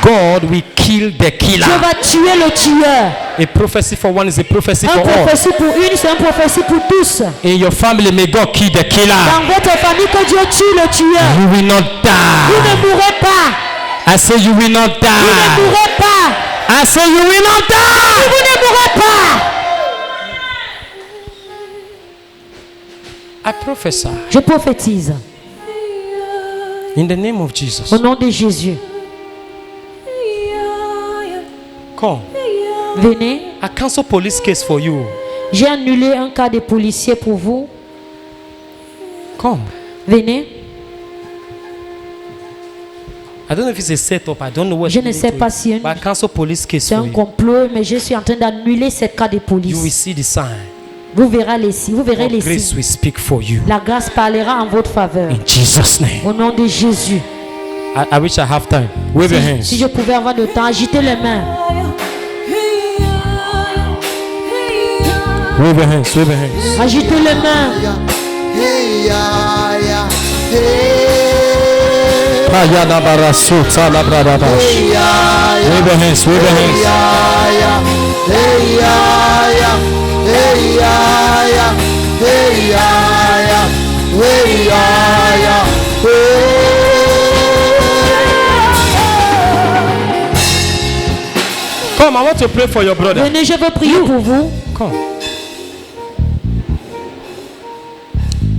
God will kill the killer. Dieu va tuer le tueur. A prophecy for one is a prophecy Un for all. prophétie pour une, c'est un prophétie pour tous. In your family, may God kill the killer. Dans votre famille, que Dieu tue le tueur. You will not Vous die. ne mourrez pas. I say you will not Vous ne die. mourrez pas. I say you will not die. Vous ne mourrez pas. I prophesy Je prophétise in the name of Jesus. au nom de Jésus. Come. Venez. I cancel police case for you. J'ai annulé un cas de policier pour vous. Come. Venez. I don't know if it's a setup. I don't know what. Je it ne means sais to pas it. si But I cancel police case c'est for un you. complot, mais je suis en train d'annuler ce cas de You will police. see the sign. Vous verrez les signes. Vous verrez les Grace signes. will speak for you. La grâce parlera en votre faveur. In Jesus' name. Au nom de Jésus. I wish I have time. Wave your hands. Si je pouvais avoir le temps, agitez les mains. Wave your hands. Wave your hands. Agitez les mains. Hey, yeah, yeah. Hey, Kayana barasuta la bradadash. yeah, yeah. Wave your hands. Wave your hands. Yeah, yeah. Hey, yeah, yeah. Hey, yeah, yeah. Hey, yeah, yeah. Come, I want to pray for your brother. Venez, je veux prier pour vous. Come.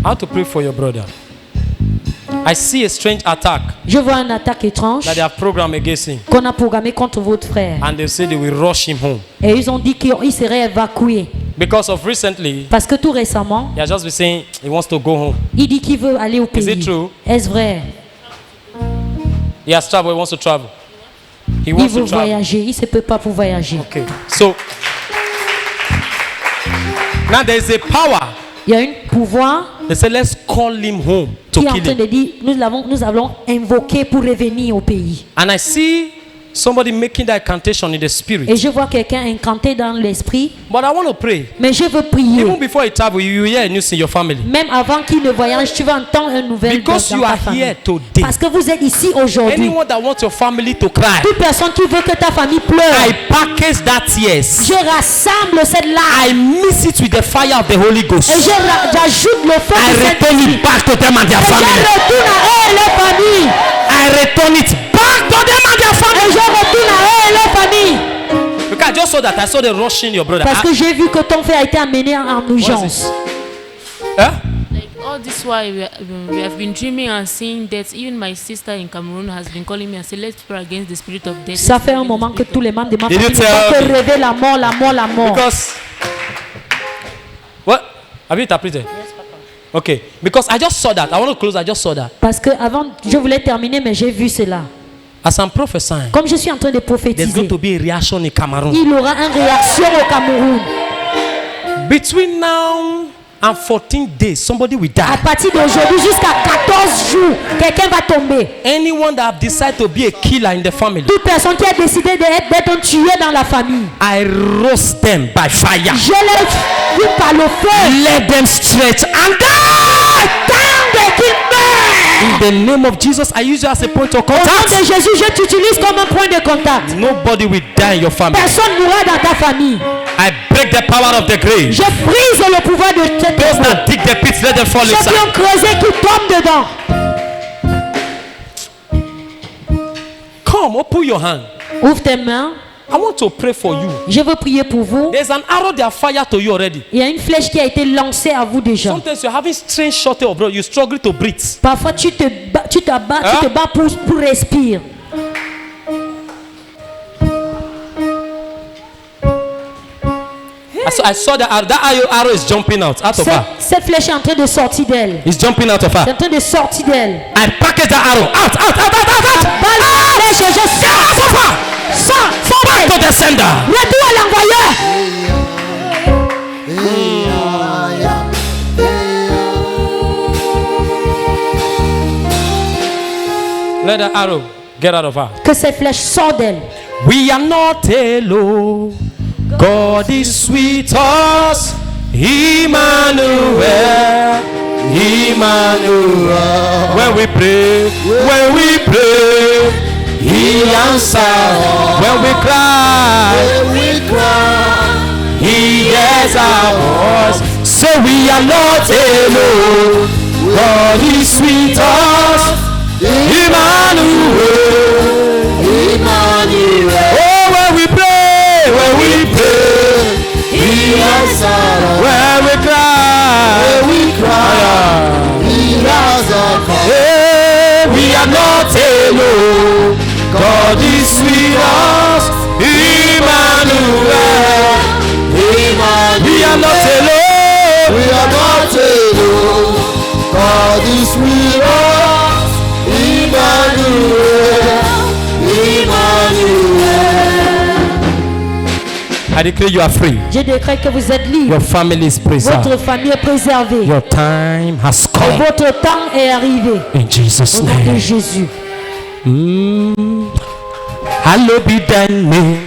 I want to pray for your brother. I see a strange attack Je vois une attaque étrange that they have programmed against him. qu'on a programmée contre votre frère. And they say they will rush him home. Et ils ont dit qu'il serait évacué. Because of recently, Parce que tout récemment, he has just been saying he wants to go home. il dit qu'il veut aller au pays. Is it true? Est-ce vrai? He has traveled, he wants to travel. He Il wants veut to travel. voyager. Il ne se peut pas pour voyager. Okay. So, now there is a power. Il y a un pouvoir They say, let's call him home to qui est en kill train him. de dire, nous allons invoquer pour revenir au pays. And I see somebody making that incantation in the Et spirit. je vois quelqu'un incanté dans l'esprit. But I want to pray. Mais je veux prier. Even before he travel, you will hear news in your family. Même avant qu'il ne voyage, tu vas entendre une nouvelle Because dans you ta are famille. here today. Parce que vous êtes ici aujourd'hui. Anyone that wants your family to cry, Toute personne qui veut que ta famille pleure, I package that tears. je rassemble cette larme. I mix it with the fire of the Holy Ghost. Et j'ajoute le feu I de return Saint-Esprit. it back to them and their Et je family. retourne à eux et leur famille. I return it back to them and their Et family. je retourne à eux et leur famille. Because I just saw that. I saw them rushing your brother. Parce que j'ai vu que ton frère a été amené en urgence. Huh? Like all this while we have been dreaming and seeing death. Even my sister in Cameroon has been calling me and said, let's pray against the spirit of death. Ça fait un moment que tous les membres de ma Did you famille tell ne font me? que rêver la mort, la mort, la mort. Because what? Have you interpreted? Yes, Papa. Okay. Because I just saw that. I want to close. I just saw that. Parce que avant, je voulais terminer, mais j'ai vu cela. As I'm prophesying, Comme je suis en train de there's going prophétiser, to be a reaction in Cameroon. il y aura une réaction au Cameroun. Between now and 14 days, somebody will À die. partir d'aujourd'hui jusqu'à 14 jours, quelqu'un va tomber. Anyone that have decided to be a killer in the family, Toute personne qui a décidé d'être un tueur dans la famille, I roast them by fire. je les tue par le feu. Let them stretch and die. Tant qu'ils meurent. In the name of Jesus, I use you as a point of Au nom de contact. Jésus, je t'utilise comme un point de contact. Nobody will die in your family. Personne ne mourra dans ta famille. I break the power of the grave. Je brise le pouvoir de cette Those tombe. that dig the pits, let them fall Ceux qui inside. ont creusé, qui tombent dedans. Come, open your hand. Ouvre tes mains. I want to pray for you. Je veux prier pour vous. There's an arrow they are fired to you already. Il y a une flèche qui a été lancée à vous déjà. Sometimes you're having strange shortage of breath. You struggle to breathe. Parfois, tu te bats pour respirer. I saw that arrow. That arrow is jumping out of her. Cette flèche est en train de sortir d'elle. It's jumping out of C'est her. en train de sortir d'elle. I package that arrow. Out, out, out, out, out, out. Balle la flèche, je sors. Sors. Back to the sender. Retour à l'envoyeur. Let the arrow get out of her. Que cette flèche sorte d'elle. We are not alone. God is with us. Emmanuel. Emmanuel. When we pray, He answers. When we cry, He hears our voice. So we are not alone. God is with us. Emmanuel. Oh, when we pray, He answers. When we cry, Hey, we are not alone. God is with us. Emmanuel. We are not alone. God is with us. I declare you are free. Je décrète que vous êtes libre. Your family is preserved. Votre famille est préservée. Your time has Et come. votre temps est arrivé. In Jesus' Au nom de name. Jésus. Hallowed be thy name.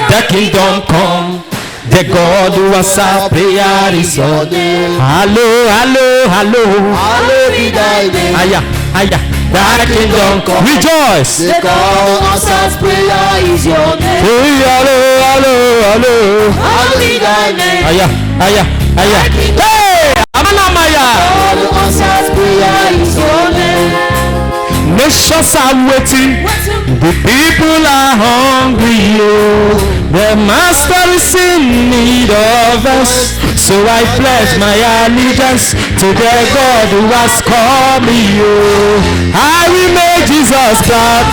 The kingdom come. The God who answers prayer is on. Hello, hello, hello. Hallowed be thy name. Aya, aya. Thy kingdom come. Rejoice. The God who answers prayer is your name. Hey, hello, hello, hello. Hallowed be thy name. Aya, aya, aya. Hey, Amanamaya. God who answers prayer is your name. Nations are waiting. The people are hungry. Oh. The master is in need of us. So I pledge my allegiance to the God who has called me. Oh. I will make Jesus proud.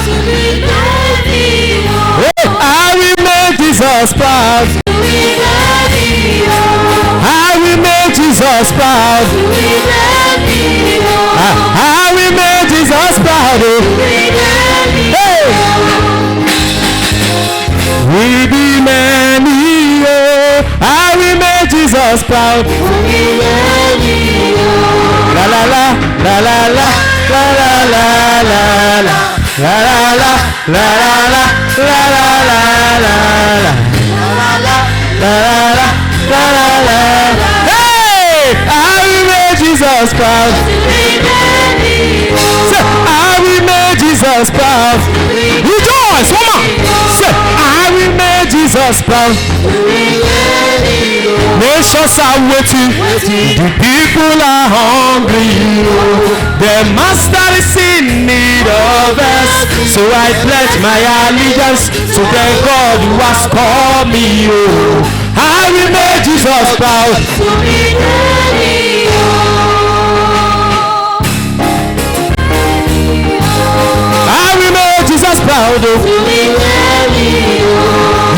I will make Jesus proud. I will make Jesus proud. I will make Jesus proud. Hey. We be many. I will make Jesus proud. La la la la la la la la la la la la la la la la. Hey, I will make Jesus proud. Say, I will make Jesus proud. Rejoice, woman. Say, I will make Jesus proud. Nations are waiting. The people are hungry. The master is in need of us. So I pledge my allegiance to the God who has called me. I will make Jesus proud. I will make Jesus proud.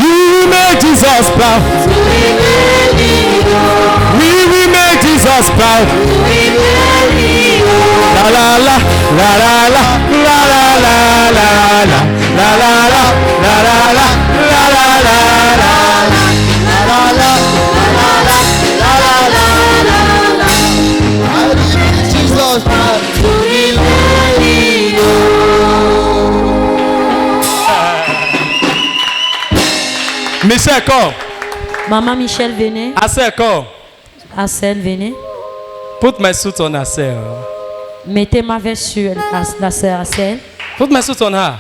You make Jesus proud. We will make Jesus proud. La la la la la la la la la la la la la la la la la la la. I will make Jesus proud. Michel, come. Maman Michel, venez. Assel, come. Assel, venez. Put my suit on Assel. Mettez ma veste sur la sœur Assel. Put my suit on her.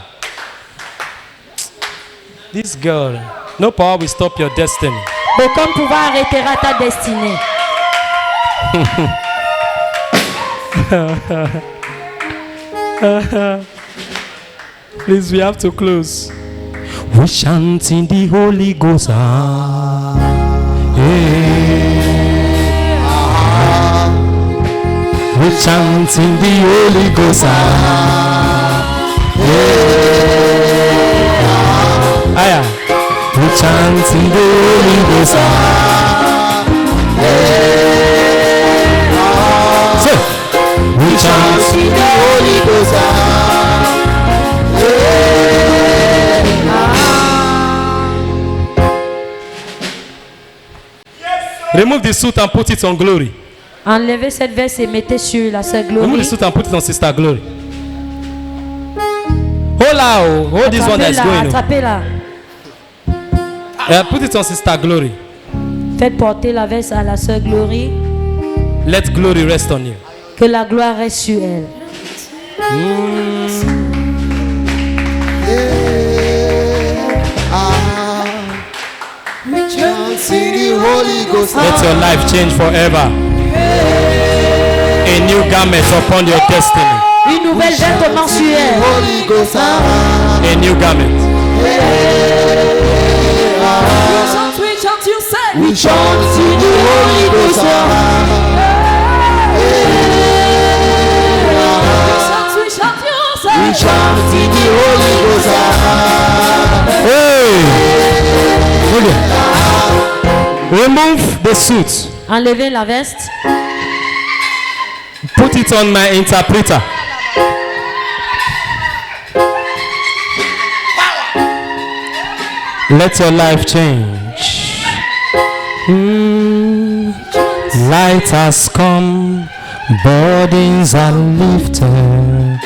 This girl, no power will stop your destiny. Aucun pouvoir arrêtera ta destinée. Please, we have to close. We chant in the Holy Ghost. We chant in the Holy Ghost. We chant in the Holy Ghost. We chant in the Holy Ghost. Remove the suit and put it on Glory. Enlevez cette veste et mettez sur la sœur Remove the Glory. suit and put it on Sister Glory. Hold out. Hold this one that's going. Attrapez-la. Put it on Sister Glory. Faites porter la veste à la sœur Glory. Let glory rest on you. Que la gloire reste sur elle. Let your life change forever. A new garment upon your destiny. Une nouvelle vêtement sur elle. A new garment. We chant in the Holy Ghost. We chant in the Holy Ghost. Hey! Remove the suit. Enlevez la veste. Put it on my interpreter. Let your life change. Light has come, burdens are lifted.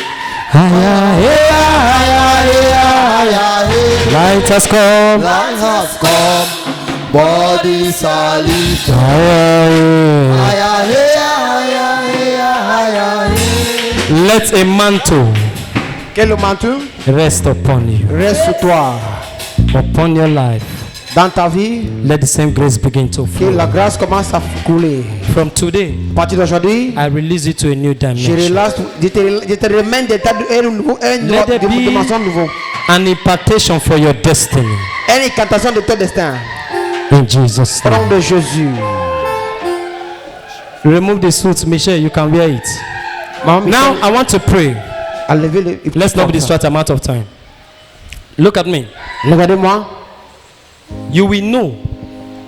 Light has come, Light has come, bodies are lifted. Let a mantle Que le manteau rest upon you, reste sur toi, upon your life. dans ta vie, let the same grace begin to que flow. la grâce commence à couler. From today, À partir d'aujourd'hui, I release you to a new je dimension. relâche, je te remène des tas de Let there be dimension nouveau. an impartation for your destiny. Une incantation de ton destin. In Jesus' Au nom name. de Jésus. Remove the suit, Michelle. You can wear it. Maman Now, Michel I want to pray. a levé le. Let's not be distracted. I'm out of time. Look at me. Regardez-moi. You will know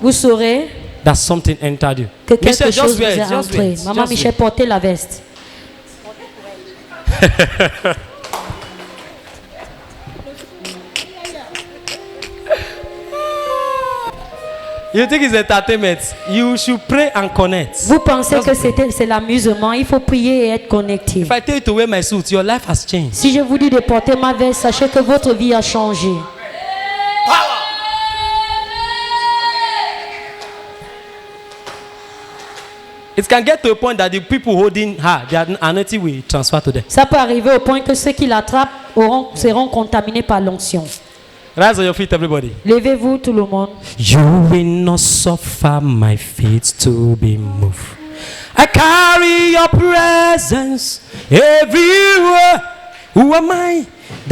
Vous saurez that something entered you. que quelque Michel, chose just vous wear est it. Just wear entré. it. Maman Just Michel, portez la veste. You think it's entertainment? You should pray and connect. Vous pensez Just que pray. c'est l'amusement. Il faut prier et être connecté. If I tell you to wear my suit, your life has changed. Si je vous dis de porter ma veste, sachez que votre vie a changé. It can get to a point that the people holding her, their anointing will transfer to them. Ça peut arriver au point que ceux qui l'attrapent seront contaminés par l'onction. Rise on your feet, everybody. Levez-vous tout le monde. You will not suffer my feet to be moved. I carry your presence everywhere. Who am I? That